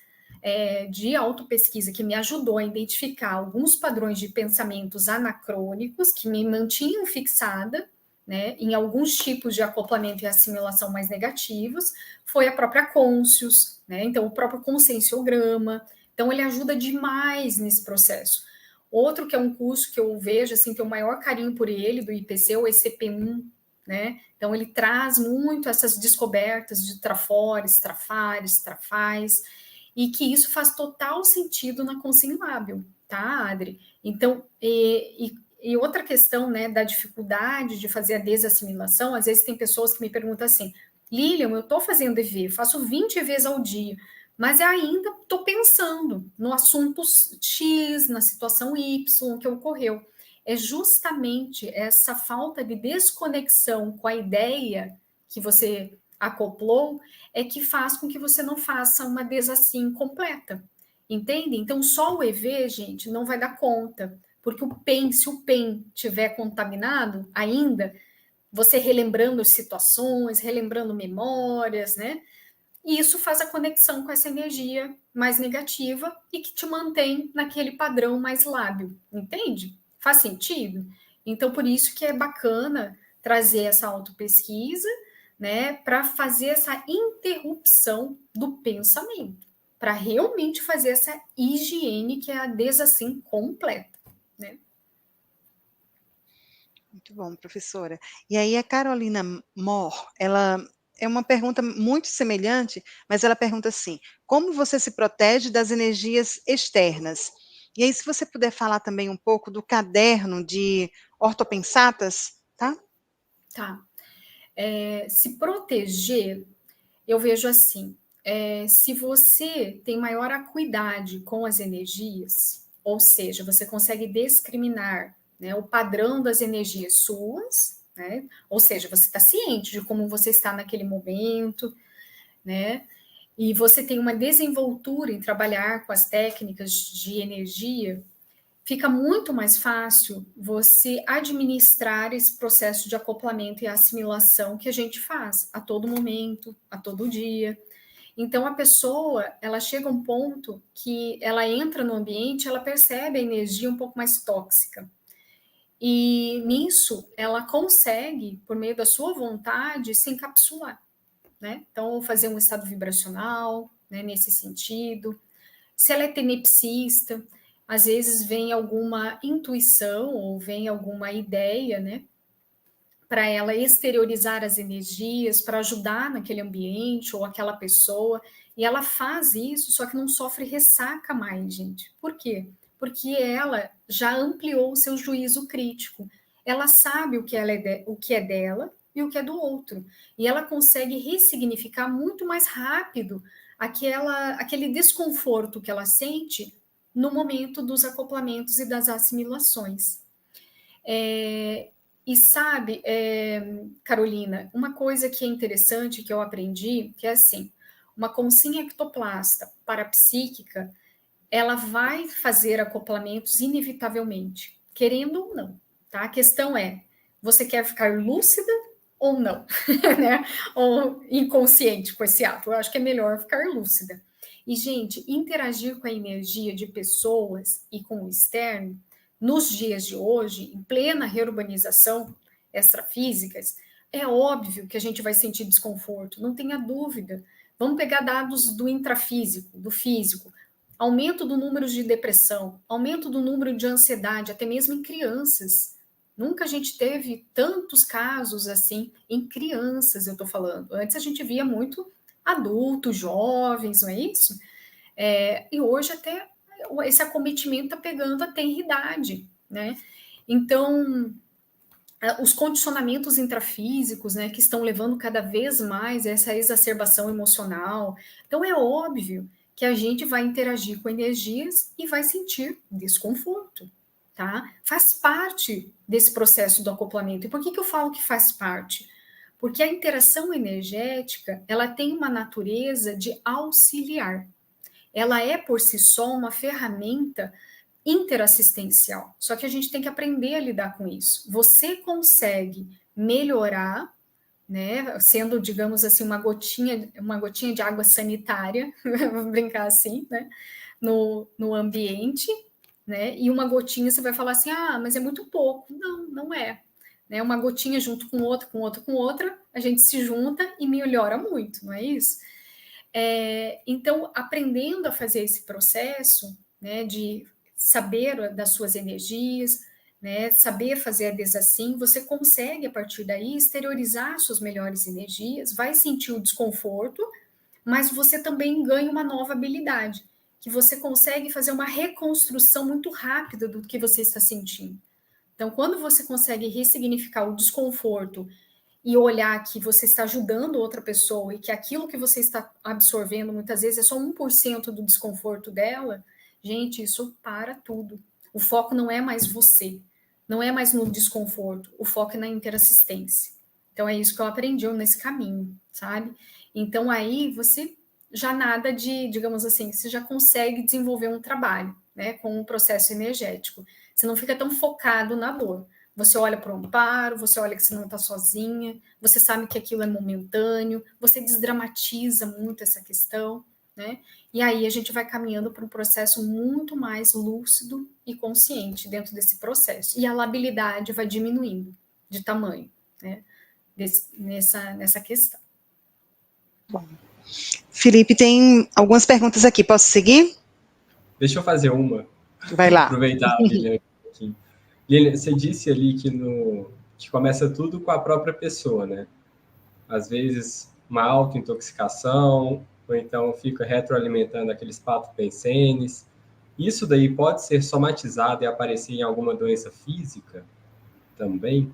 de autopesquisa que me ajudou a identificar alguns padrões de pensamentos anacrônicos que me mantinham fixada, né, em alguns tipos de acoplamento e assimilação mais negativos, foi a própria Conscius, né, então o próprio conscienciograma. Então ele ajuda demais nesse processo. Outro que é um curso que eu vejo, assim, que é o maior carinho por ele, do IPC, o ECP1, né? Então, ele traz muito essas descobertas de trafores, trafares, trafais, e que isso faz total sentido na consciência lábil, tá, Adri? Então, e outra questão, né, da dificuldade de fazer a desassimilação, às vezes tem pessoas que me perguntam assim, Lilian, eu estou fazendo EV, faço 20 EVs ao dia, mas eu ainda estou pensando no assunto X, na situação Y que ocorreu. É justamente essa falta de desconexão com a ideia que você acoplou é que faz com que você não faça uma desassim completa. Entende? Então, só o EV, gente, não vai dar conta. Porque o PEN, se o PEN tiver contaminado ainda, você relembrando situações, relembrando memórias, né? E isso faz a conexão com essa energia mais negativa e que te mantém naquele padrão mais lábil, entende? Faz sentido? Então, por isso que é bacana trazer essa autopesquisa, né, para fazer essa interrupção do pensamento, para realmente fazer essa higiene que é a desassim completa, né? Muito bom, professora. E aí a Carolina Mor, ela é uma pergunta muito semelhante, mas ela pergunta assim: como você se protege das energias externas? E aí, se você puder falar também um pouco do caderno de ortopensatas, tá? Tá. Se proteger, eu vejo assim, se você tem maior acuidade com as energias, ou seja, você consegue discriminar, né, o padrão das energias suas, né, ou seja, você está ciente de como você está naquele momento, né, e você tem uma desenvoltura em trabalhar com as técnicas de energia, fica muito mais fácil você administrar esse processo de acoplamento e assimilação que a gente faz a todo momento, a todo dia. Então a pessoa, ela chega a um ponto que ela entra no ambiente, ela percebe a energia um pouco mais tóxica. E nisso ela consegue, por meio da sua vontade, se encapsular, né? Então fazer um estado vibracional, né, nesse sentido. Se ela é tenepsista, às vezes vem alguma intuição ou vem alguma ideia, né, para ela exteriorizar as energias, para ajudar naquele ambiente ou aquela pessoa, e ela faz isso, só que não sofre ressaca mais, gente. Por quê? Porque ela já ampliou o seu juízo crítico. Ela sabe o que, o que é dela e o que é do outro. E ela consegue ressignificar muito mais rápido aquele desconforto que ela sente no momento dos acoplamentos e das assimilações. E sabe, Carolina, uma coisa que é interessante que eu aprendi, que é assim, uma consciência ectoplasta parapsíquica, ela vai fazer acoplamentos inevitavelmente, querendo ou não, tá? A questão é, você quer ficar lúcida ou não, né? Ou inconsciente com esse ato? Eu acho que é melhor ficar lúcida. E, gente, interagir com a energia de pessoas e com o externo, nos dias de hoje, em plena reurbanização extrafísicas, é óbvio que a gente vai sentir desconforto, não tenha dúvida. Vamos pegar dados do intrafísico, do físico. Aumento do número de depressão, aumento do número de ansiedade, até mesmo em crianças. Nunca a gente teve tantos casos assim em crianças, eu estou falando. Antes a gente via muito adultos, jovens, não é isso? E hoje até esse acometimento está pegando a tenridade, né? Então, os condicionamentos intrafísicos, né, que estão levando cada vez mais a essa exacerbação emocional. Então, é óbvio que a gente vai interagir com energias e vai sentir desconforto, tá? Faz parte desse processo do acoplamento. E por que eu falo que faz parte? Porque a interação energética, ela tem uma natureza de auxiliar. Ela é, por si só, uma ferramenta interassistencial. Só que a gente tem que aprender a lidar com isso. Você consegue melhorar, né, sendo, digamos assim, uma gotinha de água sanitária, vamos brincar assim, né, no ambiente, né, e uma gotinha você vai falar assim, mas é muito pouco. Não, não é. Né, uma gotinha junto com outra, com outra, com outra, a gente se junta e melhora muito, não é isso? Então, aprendendo a fazer esse processo, né, de saber das suas energias, né, saber fazer a desassim, você consegue, a partir daí, exteriorizar suas melhores energias, vai sentir o desconforto, mas você também ganha uma nova habilidade, que você consegue fazer uma reconstrução muito rápida do que você está sentindo. Então, quando você consegue ressignificar o desconforto e olhar que você está ajudando outra pessoa e que aquilo que você está absorvendo muitas vezes é só 1% do desconforto dela, gente, isso para tudo. O foco não é mais você, não é mais no desconforto, o foco é na interassistência. Então é isso que eu aprendi nesse caminho, sabe? Então aí você já nada de, digamos assim, você já consegue desenvolver um trabalho, né, com um processo energético. Você não fica tão focado na dor. Você olha para o amparo, você olha que você não está sozinha, você sabe que aquilo é momentâneo, você desdramatiza muito essa questão, né? E aí a gente vai caminhando para um processo muito mais lúcido e consciente dentro desse processo. E a labilidade vai diminuindo de tamanho, né? Nessa questão. Bom. Felipe, tem algumas perguntas aqui, posso seguir? Deixa eu fazer uma. Vai lá. Aproveitar a Lilian aqui. Lilian, você disse ali que começa tudo com a própria pessoa, né? Às vezes, uma autointoxicação, ou então fica retroalimentando aqueles pato-pensenes. Isso daí pode ser somatizado e aparecer em alguma doença física também?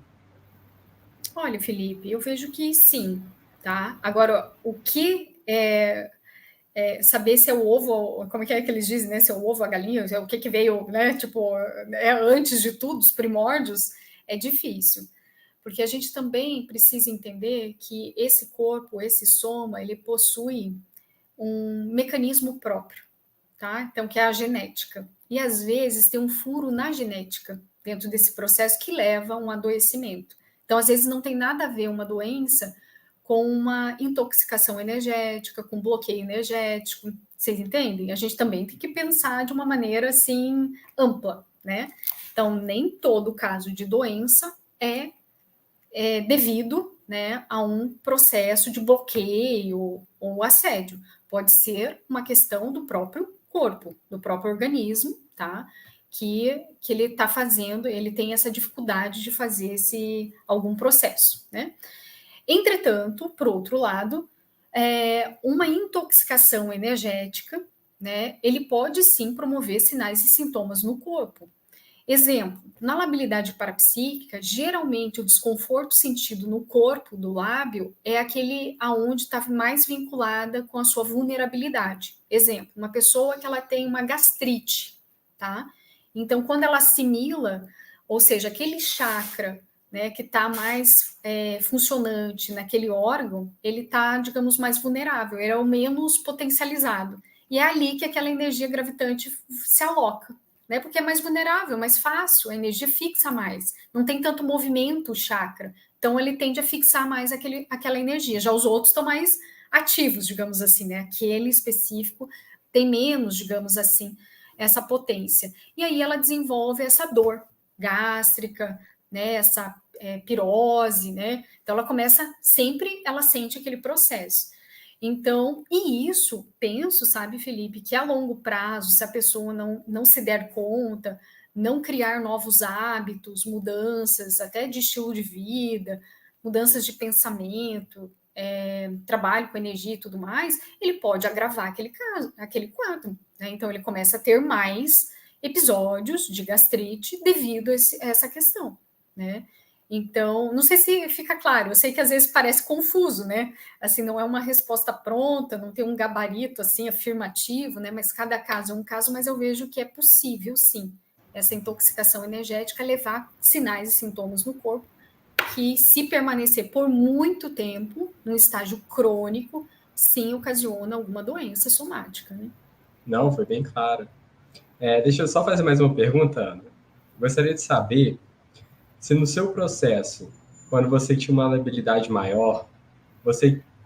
Olha, Felipe, eu vejo que sim, tá? Agora, o que saber se é o ovo, como é que eles dizem, né? Se é o ovo, a galinha, o que veio, né? Tipo, antes de tudo, os primórdios, é difícil. Porque a gente também precisa entender que esse corpo, esse soma, ele possui um mecanismo próprio, tá? Então, que é a genética. E às vezes tem um furo na genética dentro desse processo que leva a um adoecimento. Então, às vezes não tem nada a ver uma doença com uma intoxicação energética, com bloqueio energético. Vocês entendem? A gente também tem que pensar de uma maneira assim ampla, né? Então, nem todo caso de doença é devido, né, a um processo de bloqueio ou assédio. Pode ser uma questão do próprio corpo, do próprio organismo, tá? Que ele está fazendo, ele tem essa dificuldade de fazer algum processo, né? Entretanto, por outro lado, uma intoxicação energética, né, ele pode sim promover sinais e sintomas no corpo. Exemplo, na labilidade parapsíquica, geralmente o desconforto sentido no corpo do lábio é aquele aonde está mais vinculada com a sua vulnerabilidade. Exemplo, uma pessoa que ela tem uma gastrite, tá? Então, quando ela assimila, ou seja, aquele chakra, né, que está mais funcionante naquele órgão, ele está, digamos, mais vulnerável, ele é o menos potencializado. E é ali que aquela energia gravitante se aloca, né? Porque é mais vulnerável, mais fácil, a energia fixa mais, não tem tanto movimento o chakra, então ele tende a fixar mais aquela energia. Já os outros estão mais ativos, digamos assim, né? Aquele específico tem menos, digamos assim, essa potência. E aí ela desenvolve essa dor gástrica, né? Essa pirose, né? Então ela começa sempre, ela sente aquele processo. Então, e isso, penso, sabe, Felipe, que a longo prazo, se a pessoa não se der conta, não criar novos hábitos, mudanças, até de estilo de vida, mudanças de pensamento, trabalho com energia e tudo mais, ele pode agravar aquele quadro. Né? Então, ele começa a ter mais episódios de gastrite devido a essa questão, né? Então, não sei se fica claro, eu sei que às vezes parece confuso, né? Assim, não é uma resposta pronta, não tem um gabarito assim afirmativo, né? Mas cada caso é um caso, mas eu vejo que é possível, sim, essa intoxicação energética levar sinais e sintomas no corpo que, se permanecer por muito tempo, num estágio crônico, sim, ocasiona alguma doença somática, né? Não, foi bem claro. Deixa eu só fazer mais uma pergunta, Ana. Gostaria de saber se no seu processo, quando você tinha uma labilidade maior,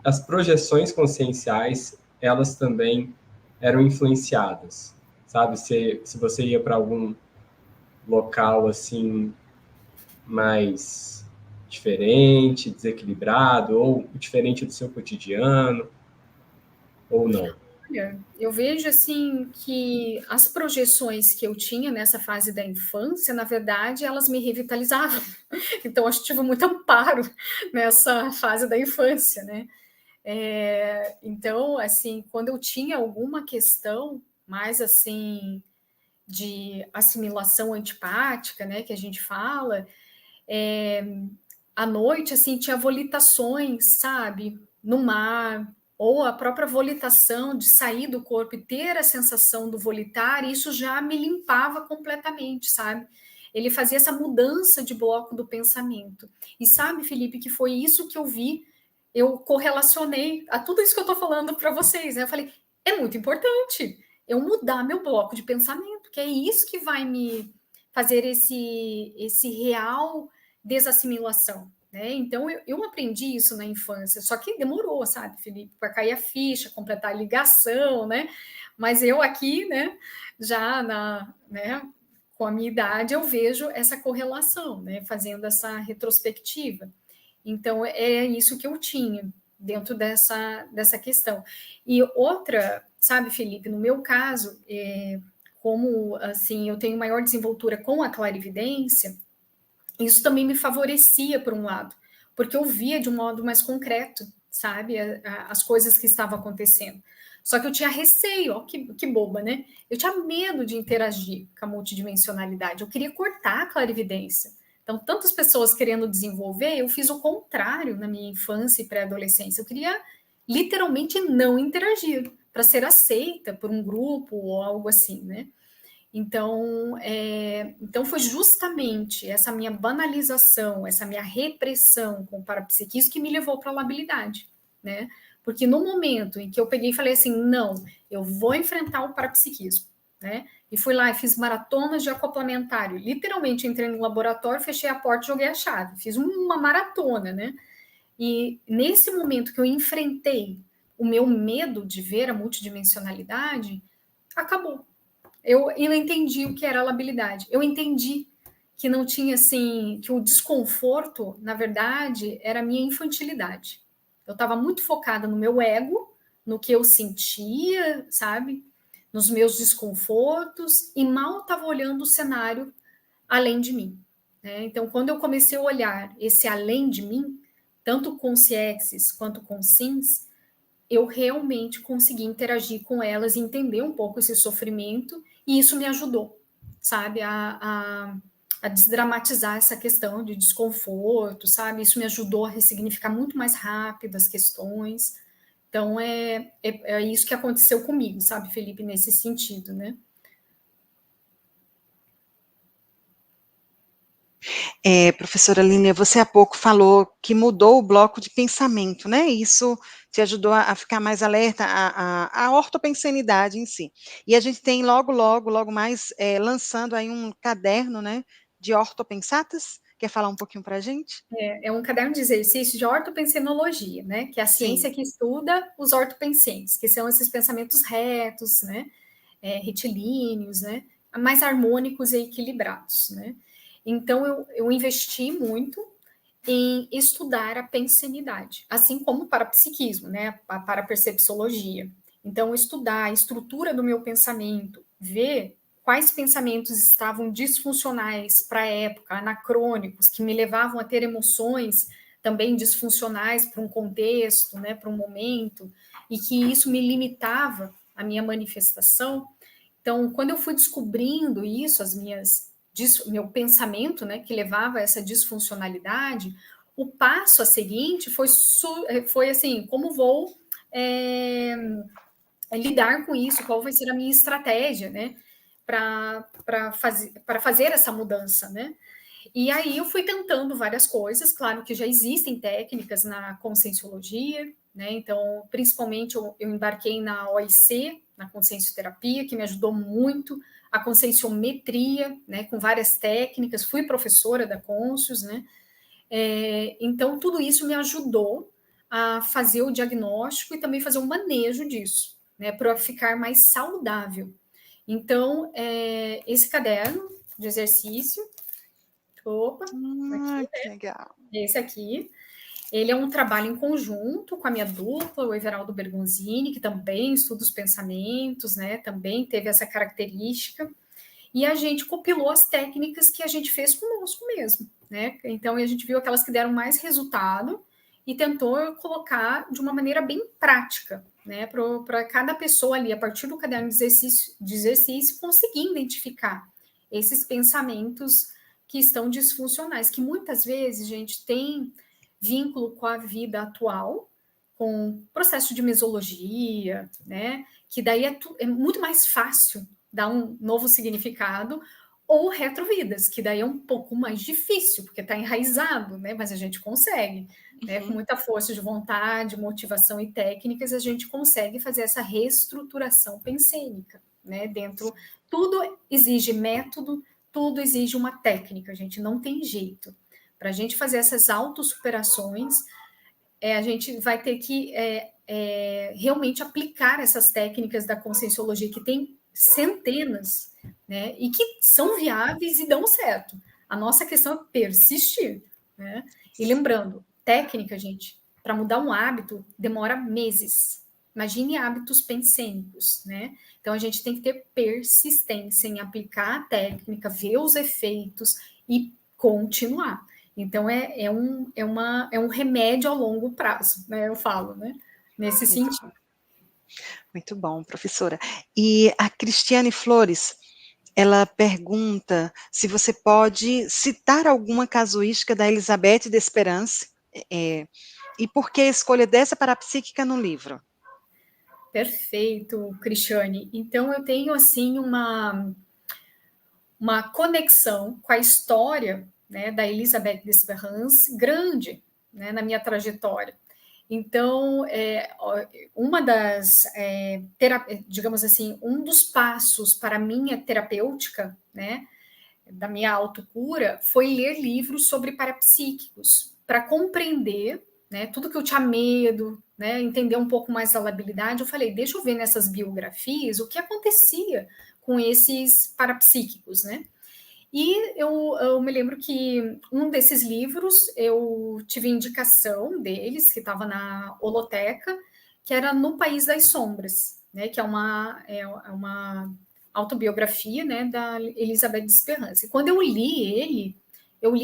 as projeções conscienciais, elas também eram influenciadas, sabe? Se você ia para algum local assim mais diferente, desequilibrado, ou diferente do seu cotidiano, ou não? Eu vejo assim que as projeções que eu tinha nessa fase da infância, na verdade, elas me revitalizavam. Então, acho que tive muito amparo nessa fase da infância, né? Então, assim, quando eu tinha alguma questão mais assim de assimilação antipática, né, que a gente fala, à noite, assim, tinha volitações, sabe, no mar, ou a própria volitação de sair do corpo e ter a sensação do volitar, isso já me limpava completamente, sabe? Ele fazia essa mudança de bloco do pensamento. E sabe, Felipe, que foi isso que eu vi, eu correlacionei a tudo isso que eu tô falando para vocês, né? Eu falei, é muito importante eu mudar meu bloco de pensamento, que é isso que vai me fazer esse real desassimilação, né? Então eu aprendi isso na infância, só que demorou, sabe, Felipe, para cair a ficha, completar a ligação, né? Mas eu aqui, né, já né, com a minha idade, eu vejo essa correlação, né, fazendo essa retrospectiva. Então é isso que eu tinha dentro dessa questão. E outra, sabe, Felipe, no meu caso, como assim eu tenho maior desenvoltura com a clarividência, isso também me favorecia, por um lado, porque eu via de um modo mais concreto, sabe, as coisas que estavam acontecendo. Só que eu tinha receio, ó, que boba, né? Eu tinha medo de interagir com a multidimensionalidade, eu queria cortar a clarividência. Então, tantas pessoas querendo desenvolver, eu fiz o contrário na minha infância e pré-adolescência. Eu queria literalmente não interagir, para ser aceita por um grupo ou algo assim, né? Então, então foi justamente essa minha banalização, essa minha repressão com o parapsiquismo que me levou para a labilidade, né? Porque no momento em que eu peguei e falei assim, não, eu vou enfrentar o parapsiquismo, né? E fui lá e fiz maratonas de acoplamentário. Literalmente entrei no laboratório, fechei a porta e joguei a chave. Fiz uma maratona, né? E nesse momento que eu enfrentei o meu medo de ver a multidimensionalidade, acabou. Eu entendi o que era a labilidade. Eu entendi que não tinha assim, que o desconforto, na verdade, era a minha infantilidade. Eu estava muito focada no meu ego, no que eu sentia, sabe? Nos meus desconfortos e mal estava olhando o cenário além de mim, né? Então, quando eu comecei a olhar esse além de mim, tanto com CIEXs quanto com SINs, eu realmente consegui interagir com elas e entender um pouco esse sofrimento, e isso me ajudou, sabe, a desdramatizar essa questão de desconforto, sabe? Isso me ajudou a ressignificar muito mais rápido as questões. Então, é isso que aconteceu comigo, sabe, Felipe, nesse sentido, né? Professora Línia, você há pouco falou que mudou o bloco de pensamento, né? Isso te ajudou a ficar mais alerta à ortopensenidade em si. E a gente tem logo mais lançando aí um caderno, né, de ortopensatas. Quer falar um pouquinho para a gente? É um caderno de exercício de ortopensenologia, né? Que é a ciência Sim. que estuda os ortopensentes, que são esses pensamentos retos, né? Retilíneos, né? Mais harmônicos e equilibrados, né? Então, eu investi muito em estudar a pensenidade, assim como o parapsiquismo, né? A parapercepciologia. Então, estudar a estrutura do meu pensamento, ver quais pensamentos estavam disfuncionais para a época, anacrônicos, que me levavam a ter emoções também disfuncionais para um contexto, né, para um momento, e que isso me limitava a minha manifestação. Então, quando eu fui descobrindo isso, meu pensamento, né, que levava a essa disfuncionalidade, o passo a seguinte foi assim, como vou lidar com isso, qual vai ser a minha estratégia, né, para fazer essa mudança, né? E aí eu fui tentando várias coisas, claro que já existem técnicas na conscienciologia, né? Então, principalmente eu embarquei na OIC, na consciencioterapia, que me ajudou muito, a conscienciometria, né, com várias técnicas, fui professora da Conscius, né? Então, tudo isso me ajudou a fazer o diagnóstico e também fazer um manejo disso, né, para ficar mais saudável. Então, esse caderno de exercício, opa, aqui, Que legal. esse aqui, Ele é um trabalho em conjunto com a minha dupla, o Everaldo Bergonzini, que também estuda os pensamentos, né? Também teve essa característica. E a gente compilou as técnicas que a gente fez conosco mesmo, né? Então, a gente viu aquelas que deram mais resultado e tentou colocar de uma maneira bem prática, né? Para cada pessoa ali, a partir do caderno de exercício, conseguir identificar esses pensamentos que estão disfuncionais, que muitas vezes, gente, tem vínculo com a vida atual, com o processo de mesologia, né? Que daí é muito mais fácil dar um novo significado, ou retrovidas, que daí é um pouco mais difícil, porque está enraizado, né? Mas a gente consegue, né? Com muita força de vontade, motivação e técnicas, a gente consegue fazer essa reestruturação pensênica, né? Dentro, tudo exige método, tudo exige uma técnica, gente, não tem jeito. Para a gente fazer essas autossuperações, a gente vai ter que realmente aplicar essas técnicas da conscienciologia, que tem centenas, né, e que são viáveis e dão certo. A nossa questão é persistir, né? E lembrando, técnica, gente, para mudar um hábito demora meses. Imagine hábitos pensênicos, né? Então a gente tem que ter persistência em aplicar a técnica, ver os efeitos e continuar. Então, é um remédio a longo prazo, né? Eu falo, né? Nesse sentido. Muito bom, professora. E a Cristiane Flores, ela pergunta se você pode citar alguma casuística da Elizabeth Desperance, e por que a escolha dessa parapsíquica no livro? Perfeito, Cristiane. Então, eu tenho, assim, uma conexão com a história, né, da Elizabeth Desperance grande, né, na minha trajetória. Então, uma das, digamos assim, um dos passos para a minha terapêutica, né, da minha autocura, foi ler livros sobre parapsíquicos, para compreender, né, tudo que eu tinha medo, né, entender um pouco mais da labilidade. Eu falei, deixa eu ver nessas biografias o que acontecia com esses parapsíquicos, né? E eu me lembro que um desses livros eu tive indicação deles, que estava na holoteca, que era No País das Sombras, né? Que é uma autobiografia, né, da Elizabeth Desperance. E quando eu li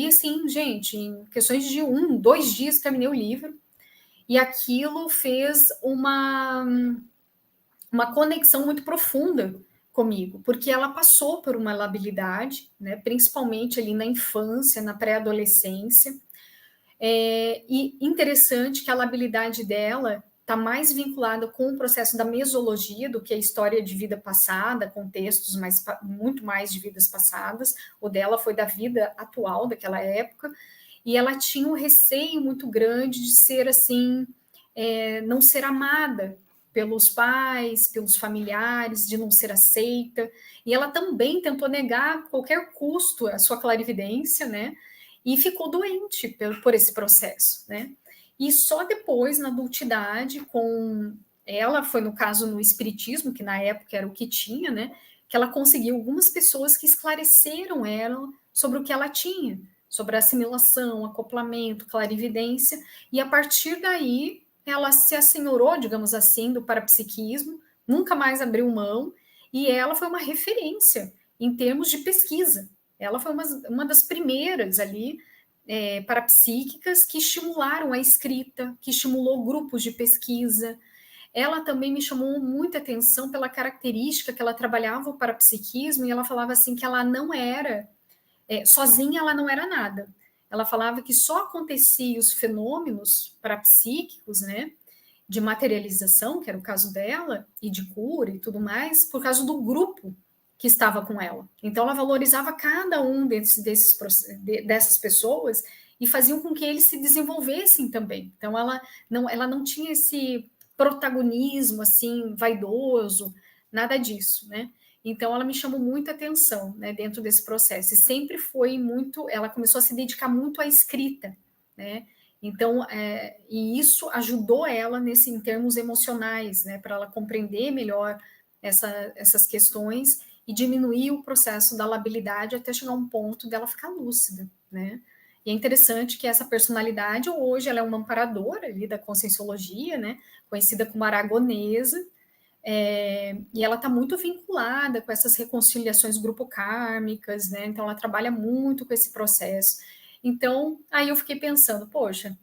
assim, gente, em questões de 2 dias terminei o livro, e aquilo fez uma conexão muito profunda comigo, porque ela passou por uma labilidade, né, principalmente ali na infância, na pré-adolescência, e interessante que a labilidade dela está mais vinculada com o processo da mesologia do que a história de vida passada, com textos muito mais de vidas passadas. O dela foi da vida atual daquela época, e ela tinha um receio muito grande de ser assim, não ser amada pelos pais, pelos familiares, de não ser aceita. E ela também tentou negar a qualquer custo a sua clarividência, né? E ficou doente por esse processo, né? E só depois, na adultidade, com ela, foi no caso no espiritismo, que na época era o que tinha, né? Que ela conseguiu algumas pessoas que esclareceram ela sobre o que ela tinha, sobre assimilação, acoplamento, clarividência, e a partir daí ela se assenhorou, digamos assim, do parapsiquismo, nunca mais abriu mão, e ela foi uma referência em termos de pesquisa. Ela foi uma das primeiras ali, parapsíquicas, que estimularam a escrita, que estimulou grupos de pesquisa. Ela também me chamou muita atenção pela característica que ela trabalhava o parapsiquismo, e ela falava assim que ela não era, sozinha ela não era nada. Ela falava que só acontecia os fenômenos parapsíquicos, né, de materialização, que era o caso dela, e de cura e tudo mais, por causa do grupo que estava com ela. Então, ela valorizava cada um dessas pessoas e faziam com que eles se desenvolvessem também. Então, ela não tinha esse protagonismo, assim, vaidoso, nada disso, né? Então, ela me chamou muita atenção, né, dentro desse processo. E sempre foi muito... Ela começou a se dedicar muito à escrita, né? Então, e isso ajudou ela em termos emocionais, né, para ela compreender melhor essas questões e diminuir o processo da labilidade até chegar a um ponto dela ficar lúcida, né? E é interessante que essa personalidade, hoje, ela é uma amparadora ali da Conscienciologia, né? Conhecida como aragonesa, e ela está muito vinculada com essas reconciliações grupo-kármicas, né? Então, ela trabalha muito com esse processo. Então, aí eu fiquei pensando, poxa,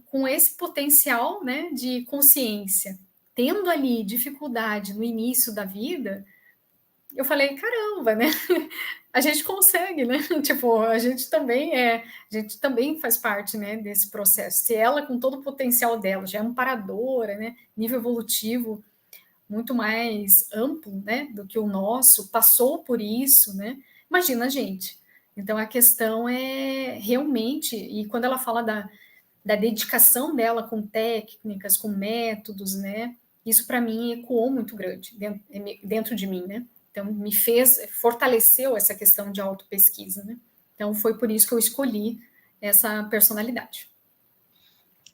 com esse potencial, né, de consciência, tendo ali dificuldade no início da vida, eu falei, caramba, né? A gente consegue, né? Tipo, a gente também faz parte, né, desse processo. Se ela, com todo o potencial dela, já é amparadora, né, nível evolutivo muito mais amplo, né, do que o nosso, passou por isso, né? Imagina a gente. Então a questão é realmente, e quando ela fala da dedicação dela com técnicas, com métodos, né? Isso para mim ecoou muito grande dentro de mim, né? Então fortaleceu essa questão de autopesquisa, né? Então foi por isso que eu escolhi essa personalidade.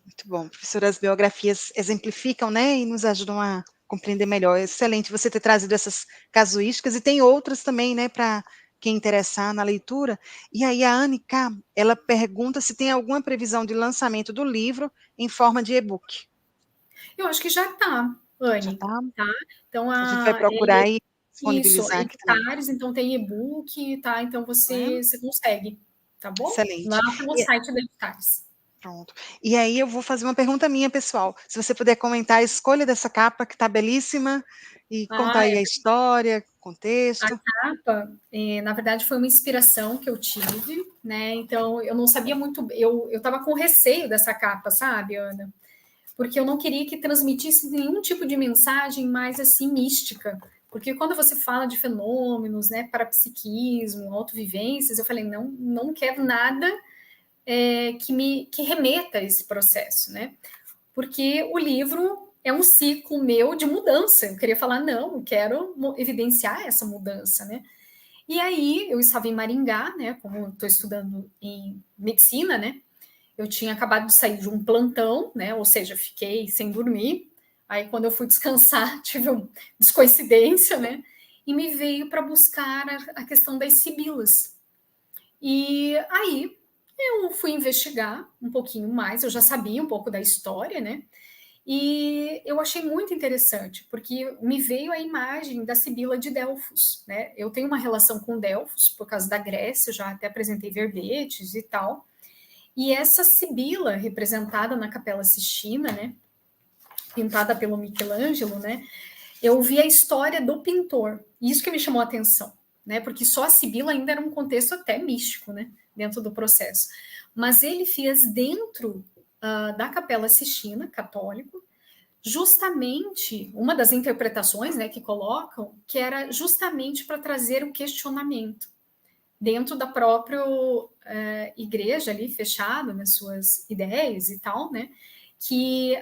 Muito bom, professora, as biografias exemplificam, né, e nos ajudam a compreender melhor. Excelente você ter trazido essas casuísticas, e tem outras também, né, para quem interessar na leitura. E aí a Anne K., ela pergunta se tem alguma previsão de lançamento do livro em forma de e-book. Eu acho que já está, Anne. Já está? Tá? Então, a gente vai procurar e disponibilizar aqui também. Editares, então tem e-book, tá? Então você consegue, tá bom? Excelente. Lá pelo site da Editares. Pronto. E aí eu vou fazer uma pergunta minha, pessoal. Se você puder comentar a escolha dessa capa, que está belíssima, e contar aí a história, contexto. A capa, na verdade, foi uma inspiração que eu tive, né? Então, eu não sabia muito... Eu estava com receio dessa capa, sabe, Ana? Porque eu não queria que transmitisse nenhum tipo de mensagem mais, assim, mística. Porque quando você fala de fenômenos, né, parapsiquismo, autovivências, eu falei, não quero nada que remeta a esse processo, né? Porque o livro é um ciclo meu de mudança. Eu queria falar, não, eu quero evidenciar essa mudança, né? E aí, eu estava em Maringá, né? Como eu estou estudando em medicina, né? Eu tinha acabado de sair de um plantão, né? Ou seja, fiquei sem dormir. Aí, quando eu fui descansar, tive uma descoincidência, né? E me veio para buscar a questão das sibilas. E aí, eu fui investigar um pouquinho mais, eu já sabia um pouco da história, né? E eu achei muito interessante, porque me veio a imagem da Sibila de Delfos, né? Eu tenho uma relação com Delfos, por causa da Grécia, eu já até apresentei verbetes e tal. E essa Sibila, representada na Capela Sistina, né? Pintada pelo Michelangelo, né? Eu vi a história do pintor, e isso que me chamou a atenção, né? Porque só a Sibila ainda era um contexto até místico, né? Dentro do processo. Mas ele fez dentro da Capela Sistina, católico, justamente uma das interpretações, né, que colocam, que era justamente para trazer um questionamento dentro da própria igreja ali, fechada nas suas ideias e tal, né, que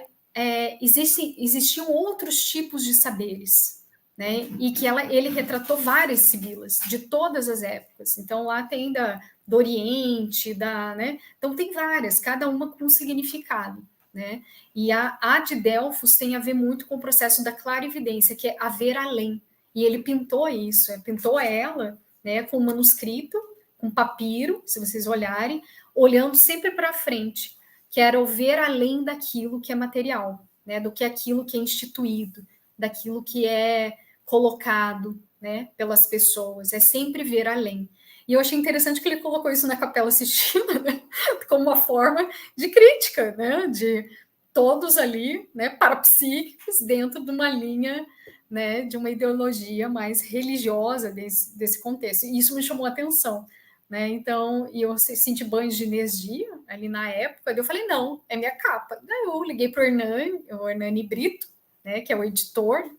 existiam outros tipos de saberes, né, e que ele retratou várias sibilas de todas as épocas. Então lá tem do Oriente, né, então tem várias, cada uma com um significado, né, e a de Delfos tem a ver muito com o processo da clarividência, que é a ver além, e ele pintou isso, pintou ela, né, com manuscrito, com papiro, se vocês olharem, olhando sempre para frente, que era o ver além daquilo que é material, né, do que aquilo que é instituído, daquilo que é colocado, né, pelas pessoas, é sempre ver além. E eu achei interessante que ele colocou isso na Capela Sistina, né, como uma forma de crítica, né, de todos ali, né, parapsíquicos dentro de uma linha, né, de uma ideologia mais religiosa desse contexto. E isso me chamou a atenção, né? Então, e eu senti banhos de energia ali na época, daí eu falei, não, é minha capa. Daí eu liguei para o Hernani Brito, né, que é o editor,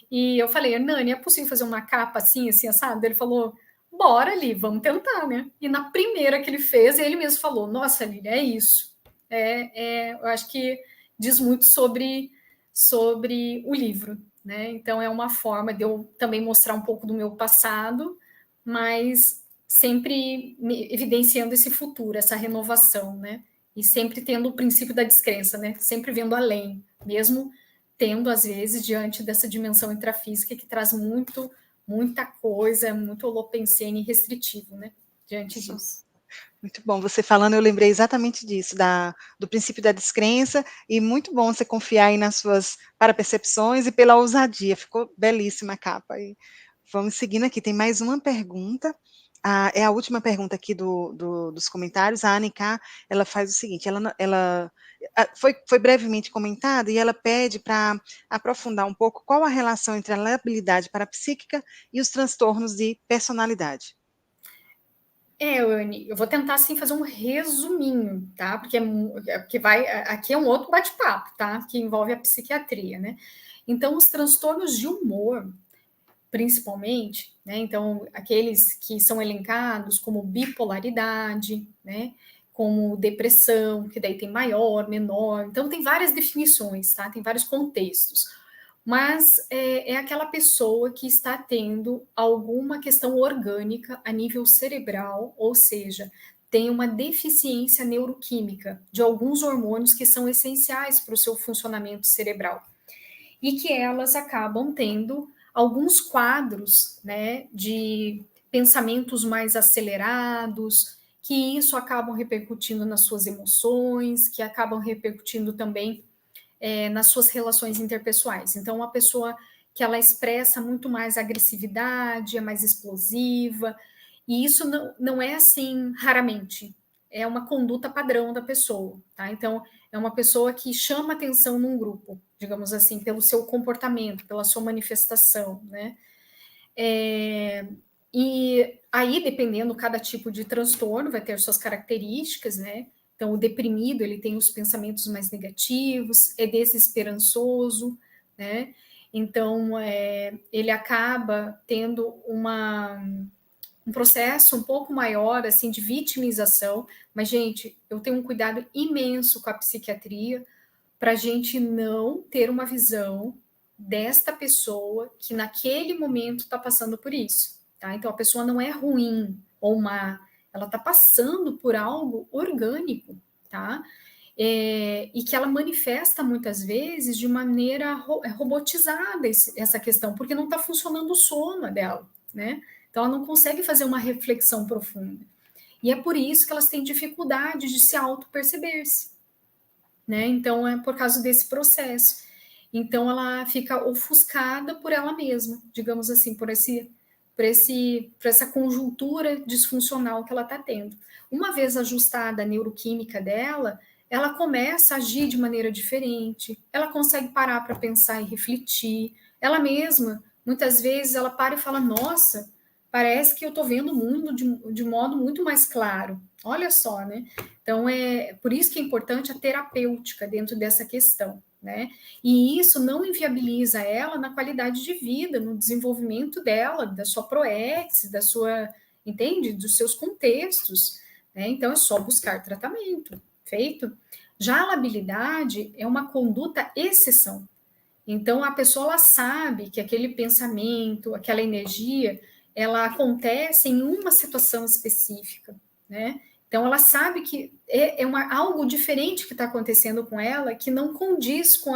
e eu falei, Hernani, é possível fazer uma capa assim, sabe? Ele falou, bora, ali, vamos tentar, né? E na primeira que ele fez, ele mesmo falou, nossa, Lília, é isso. Eu acho que diz muito sobre o livro, né? Então, é uma forma de eu também mostrar um pouco do meu passado, mas sempre evidenciando esse futuro, essa renovação, né? E sempre tendo o princípio da descrença, né? Sempre vendo além, mesmo tendo, às vezes, diante dessa dimensão intrafísica que traz muita coisa, muito holopensene e restritivo, né? Diante disso. Muito bom, você falando, eu lembrei exatamente disso, do princípio da descrença, e muito bom você confiar aí nas suas parapercepções e pela ousadia, ficou belíssima a capa. E vamos seguindo aqui, tem mais uma pergunta, é a última pergunta aqui dos comentários. A Anika, ela faz o seguinte, foi brevemente comentada, e ela pede para aprofundar um pouco qual a relação entre a labilidade parapsíquica e os transtornos de personalidade. Anne, eu vou tentar assim fazer um resuminho, tá? Porque aqui é um outro bate-papo, tá? Que envolve a psiquiatria, né? Então, os transtornos de humor, principalmente, né? Então, aqueles que são elencados como bipolaridade, né? Como depressão, que daí tem maior, menor. Então, tem várias definições, tá? Tem vários contextos. Mas é aquela pessoa que está tendo alguma questão orgânica a nível cerebral, ou seja, tem uma deficiência neuroquímica de alguns hormônios que são essenciais para o seu funcionamento cerebral. E que elas acabam tendo alguns quadros, né, de pensamentos mais acelerados, que isso acabam repercutindo nas suas emoções, que acabam repercutindo também nas suas relações interpessoais. Então, uma pessoa que ela expressa muito mais agressividade, é mais explosiva, e isso não é assim raramente, é uma conduta padrão da pessoa, tá? Então, é uma pessoa que chama atenção num grupo, digamos assim, pelo seu comportamento, pela sua manifestação, né? E aí, dependendo cada tipo de transtorno, vai ter suas características, né? Então, o deprimido, ele tem os pensamentos mais negativos, é desesperançoso, né? Então, ele acaba tendo um processo um pouco maior, assim, de vitimização. Mas, gente, eu tenho um cuidado imenso com a psiquiatria para a gente não ter uma visão desta pessoa que naquele momento está passando por isso, tá? Então, a pessoa não é ruim ou má, ela está passando por algo orgânico, tá? E que ela manifesta muitas vezes de maneira robotizada essa questão, porque não está funcionando o soma dela, né? Então ela não consegue fazer uma reflexão profunda. E é por isso que elas têm dificuldade de se auto-perceber-se, né? Então é por causa desse processo. Então ela fica ofuscada por ela mesma, digamos assim, por essa conjuntura disfuncional que ela está tendo. Uma vez ajustada a neuroquímica dela, ela começa a agir de maneira diferente, ela consegue parar para pensar e refletir. Ela mesma, muitas vezes, ela para e fala: nossa, parece que eu estou vendo o mundo de modo muito mais claro. Olha só, né? Então, é por isso que é importante a terapêutica dentro dessa questão, né? E isso não inviabiliza ela na qualidade de vida, no desenvolvimento dela, da sua proex, da sua, entende? Dos seus contextos, né? Então, é só buscar tratamento, feito. Já a labilidade é uma conduta exceção. Então, a pessoa ela sabe que aquele pensamento, aquela energia, ela acontece em uma situação específica, né? Então, ela sabe que algo diferente que está acontecendo com ela que não condiz com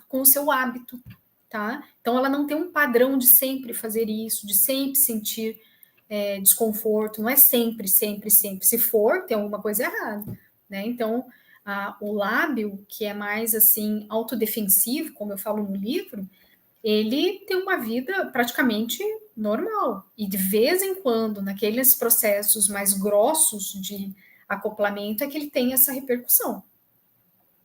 com o seu hábito, tá? Então, ela não tem um padrão de sempre fazer isso, de sempre sentir desconforto. Não é sempre, sempre, sempre. Se for, tem alguma coisa errada, né? Então, o lábio, que é mais assim autodefensivo, como eu falo no livro, ele tem uma vida praticamente normal. E de vez em quando, naqueles processos mais grossos de acoplamento, é que ele tem essa repercussão.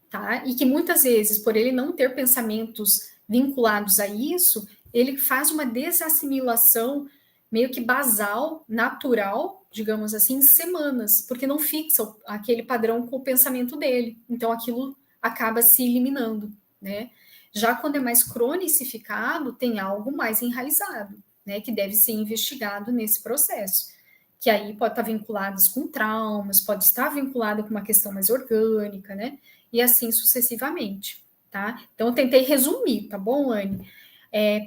Tá? E que muitas vezes, por ele não ter pensamentos vinculados a isso, ele faz uma desassimilação meio que basal, natural, digamos assim, em semanas, porque não fixa aquele padrão com o pensamento dele. Então aquilo acaba se eliminando, né? Já quando é mais cronicificado, tem algo mais enraizado, né? Que deve ser investigado nesse processo. Que aí pode estar vinculado com traumas, pode estar vinculado com uma questão mais orgânica, né? E assim sucessivamente, tá? Então eu tentei resumir, tá bom, Anne?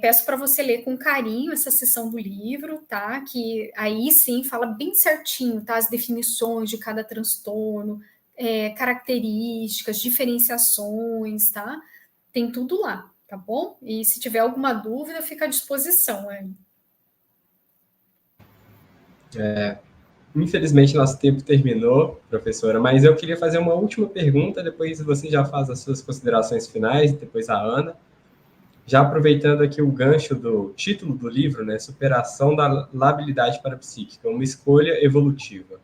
Peço para você ler com carinho essa seção do livro, tá? Que aí sim fala bem certinho, tá? As definições de cada transtorno, características, diferenciações, tá? Tem tudo lá, tá bom? E se tiver alguma dúvida, fica à disposição, Anne. Infelizmente, nosso tempo terminou, professora, mas eu queria fazer uma última pergunta, depois você já faz as suas considerações finais, depois a Ana. Já aproveitando aqui o gancho do título do livro, né, Superação da Labilidade Parapsíquica, uma escolha evolutiva.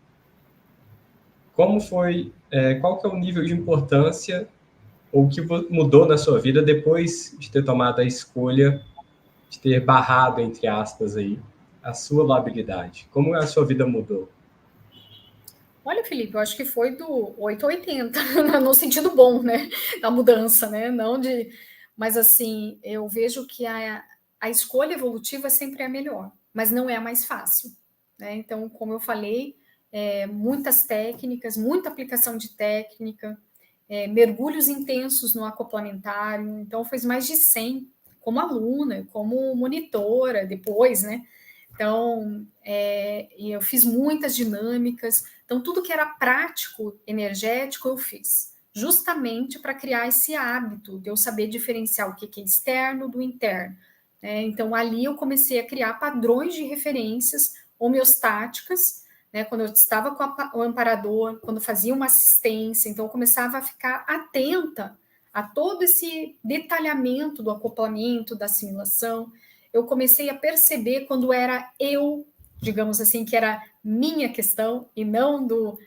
Como foi, qual que é o nível de importância ou o que mudou na sua vida depois de ter tomado a escolha de ter barrado, entre aspas, aí, a sua labilidade? Como a sua vida mudou? Olha, Felipe, eu acho que foi do 880, no sentido bom, né? Da mudança, né? Não de. Mas, assim, eu vejo que a escolha evolutiva sempre é a melhor, mas não é a mais fácil, né? Então, como eu falei, muitas técnicas, muita aplicação de técnica, mergulhos intensos no acoplamentário. Então, fez mais de 100 como aluna, como monitora depois, né? Então, eu fiz muitas dinâmicas. Então, tudo que era prático, energético, eu fiz, justamente para criar esse hábito de eu saber diferenciar o que é externo do interno. Então, ali eu comecei a criar padrões de referências homeostáticas, né, quando eu estava com o amparador, quando fazia uma assistência. Então, eu começava a ficar atenta a todo esse detalhamento do acoplamento, da assimilação. Eu comecei a perceber quando era eu, digamos assim, que era minha questão e não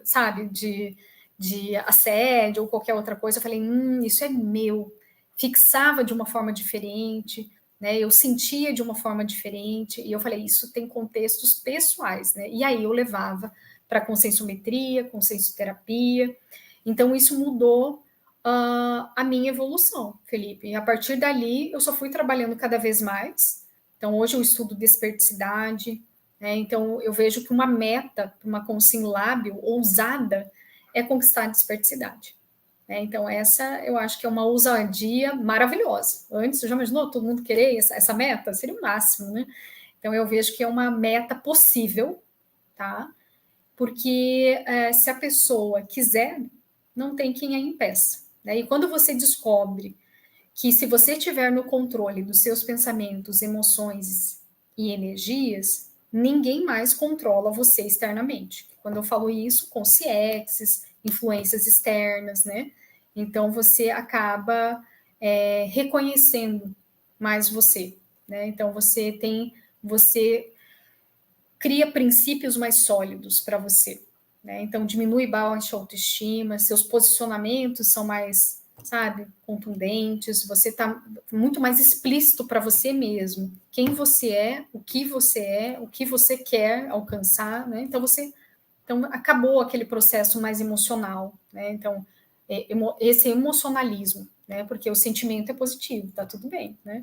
sabe, de assédio ou qualquer outra coisa. Eu falei, isso é meu. Fixava de uma forma diferente, né? Eu sentia de uma forma diferente, e eu falei, isso tem contextos pessoais, né? E aí eu levava para conscienciometria, consciencioterapia. Então, isso mudou a minha evolução, Felipe. E a partir dali, eu só fui trabalhando cada vez mais. Então, hoje eu estudo desperticidade, né? Então, eu vejo que uma meta para uma consciência lábil ousada é conquistar a desperticidade. Então, essa eu acho que é uma ousadia maravilhosa. Antes, você já imaginou todo mundo querer essa meta? Seria o máximo, né? Então, eu vejo que é uma meta possível, tá? Porque se a pessoa quiser, não tem quem a impeça. Né? E quando você descobre que se você tiver no controle dos seus pensamentos, emoções e energias, ninguém mais controla você externamente. Quando eu falo isso, consciências, influências externas, né? Então você acaba reconhecendo mais você, né? Então você cria princípios mais sólidos para você, né? Então diminui baixa autoestima, seus posicionamentos são mais, sabe, contundentes, você está muito mais explícito para você mesmo, quem você é, o que você quer alcançar, né? Então acabou aquele processo mais emocional, né? Então esse emocionalismo, né? Porque o sentimento é positivo, tá tudo bem, né?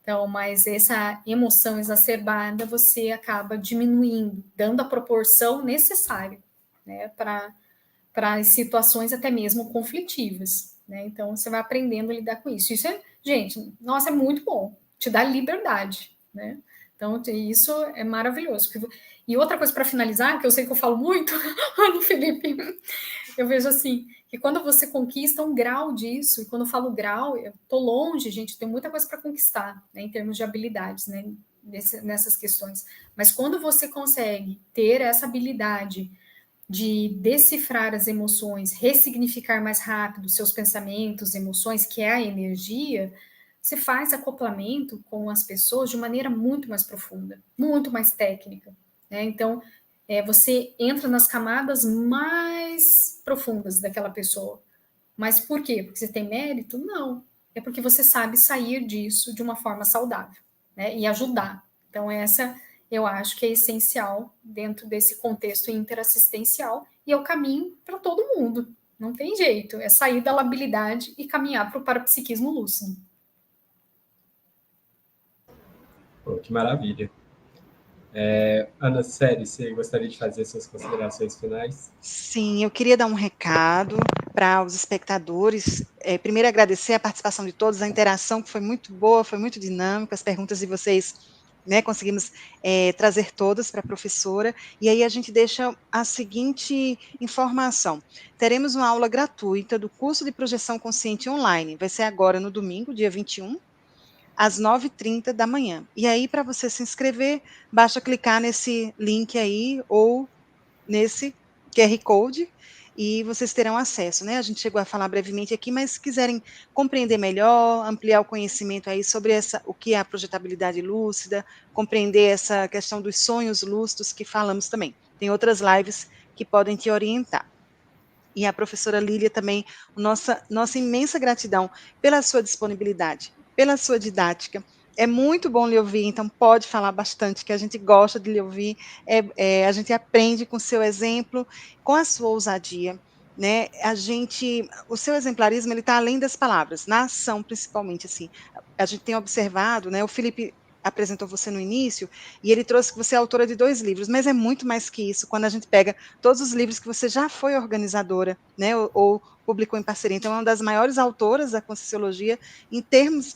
Então, mas essa emoção exacerbada você acaba diminuindo, dando a proporção necessária, né, para as situações até mesmo conflitivas, né? Então, você vai aprendendo a lidar com isso. Isso é, gente, nossa, é muito bom, te dá liberdade, né? Então, isso é maravilhoso. E outra coisa para finalizar, que eu sei que eu falo muito, Ana Felipe, eu vejo assim, que quando você conquista um grau disso, e quando eu falo grau, eu tô longe, gente, tem muita coisa para conquistar, né, em termos de habilidades, né, nessas questões. Mas quando você consegue ter essa habilidade de decifrar as emoções, ressignificar mais rápido seus pensamentos, emoções, que é a energia, você faz acoplamento com as pessoas de maneira muito mais profunda, muito mais técnica, né? Então, você entra nas camadas mais profundas daquela pessoa. Mas por quê? Porque você tem mérito? Não. É porque você sabe sair disso de uma forma saudável, né? E ajudar. Então, essa eu acho que é essencial dentro desse contexto interassistencial e é o caminho para todo mundo. Não tem jeito. É sair da labilidade e caminhar para o parapsiquismo lúcido. Pô, que maravilha. Ana, sério, você gostaria de fazer suas considerações finais? Sim, eu queria dar um recado para os espectadores. Primeiro, agradecer a participação de todos, a interação que foi muito boa, foi muito dinâmica, as perguntas de vocês, né, conseguimos trazer todas para a professora, e aí a gente deixa a seguinte informação. Teremos uma aula gratuita do curso de projeção consciente online, vai ser agora no domingo, dia 21, às 9h30 da manhã. E aí, para você se inscrever, basta clicar nesse link aí ou nesse QR Code e vocês terão acesso, né? A gente chegou a falar brevemente aqui, mas se quiserem compreender melhor, ampliar o conhecimento aí sobre o que é a projetabilidade lúcida, compreender essa questão dos sonhos lúcidos que falamos também. Tem outras lives que podem te orientar. E a professora Lília também, nossa imensa gratidão pela sua disponibilidade, pela sua didática. É muito bom lhe ouvir, então pode falar bastante, que a gente gosta de lhe ouvir, a gente aprende com o seu exemplo, com a sua ousadia, né? O seu exemplarismo, ele está além das palavras, na ação principalmente, assim. A gente tem observado, né? O Felipe apresentou você no início, e ele trouxe que você é autora de 2 livros, mas é muito mais que isso, quando a gente pega todos os livros que você já foi organizadora, né, ou publicou em parceria. Então, é uma das maiores autoras da Conscienciologia, em termos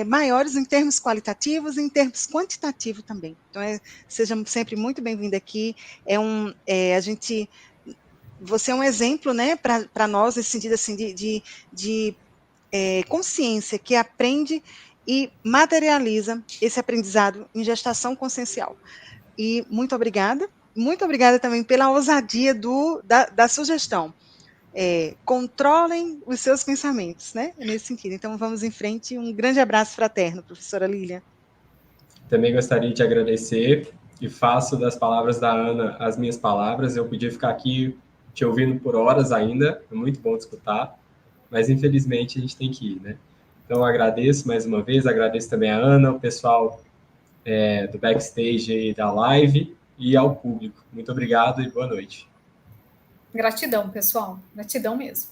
maiores, em termos qualitativos e em termos quantitativos também. Então, seja sempre muito bem-vinda aqui. Você é um exemplo, né, para nós, nesse sentido assim, de consciência, que aprende e materializa esse aprendizado em gestação consciencial. E muito obrigada também pela ousadia da sugestão. Controlem os seus pensamentos, né? Nesse sentido. Então, vamos em frente. Um grande abraço fraterno, professora Lília. Também gostaria de agradecer e faço das palavras da Ana as minhas palavras. Eu podia ficar aqui te ouvindo por horas ainda, é muito bom de escutar, mas infelizmente a gente tem que ir, né? Então, agradeço mais uma vez, agradeço também a Ana, o pessoal do backstage aí da live e ao público. Muito obrigado e boa noite. Gratidão, pessoal. Gratidão mesmo.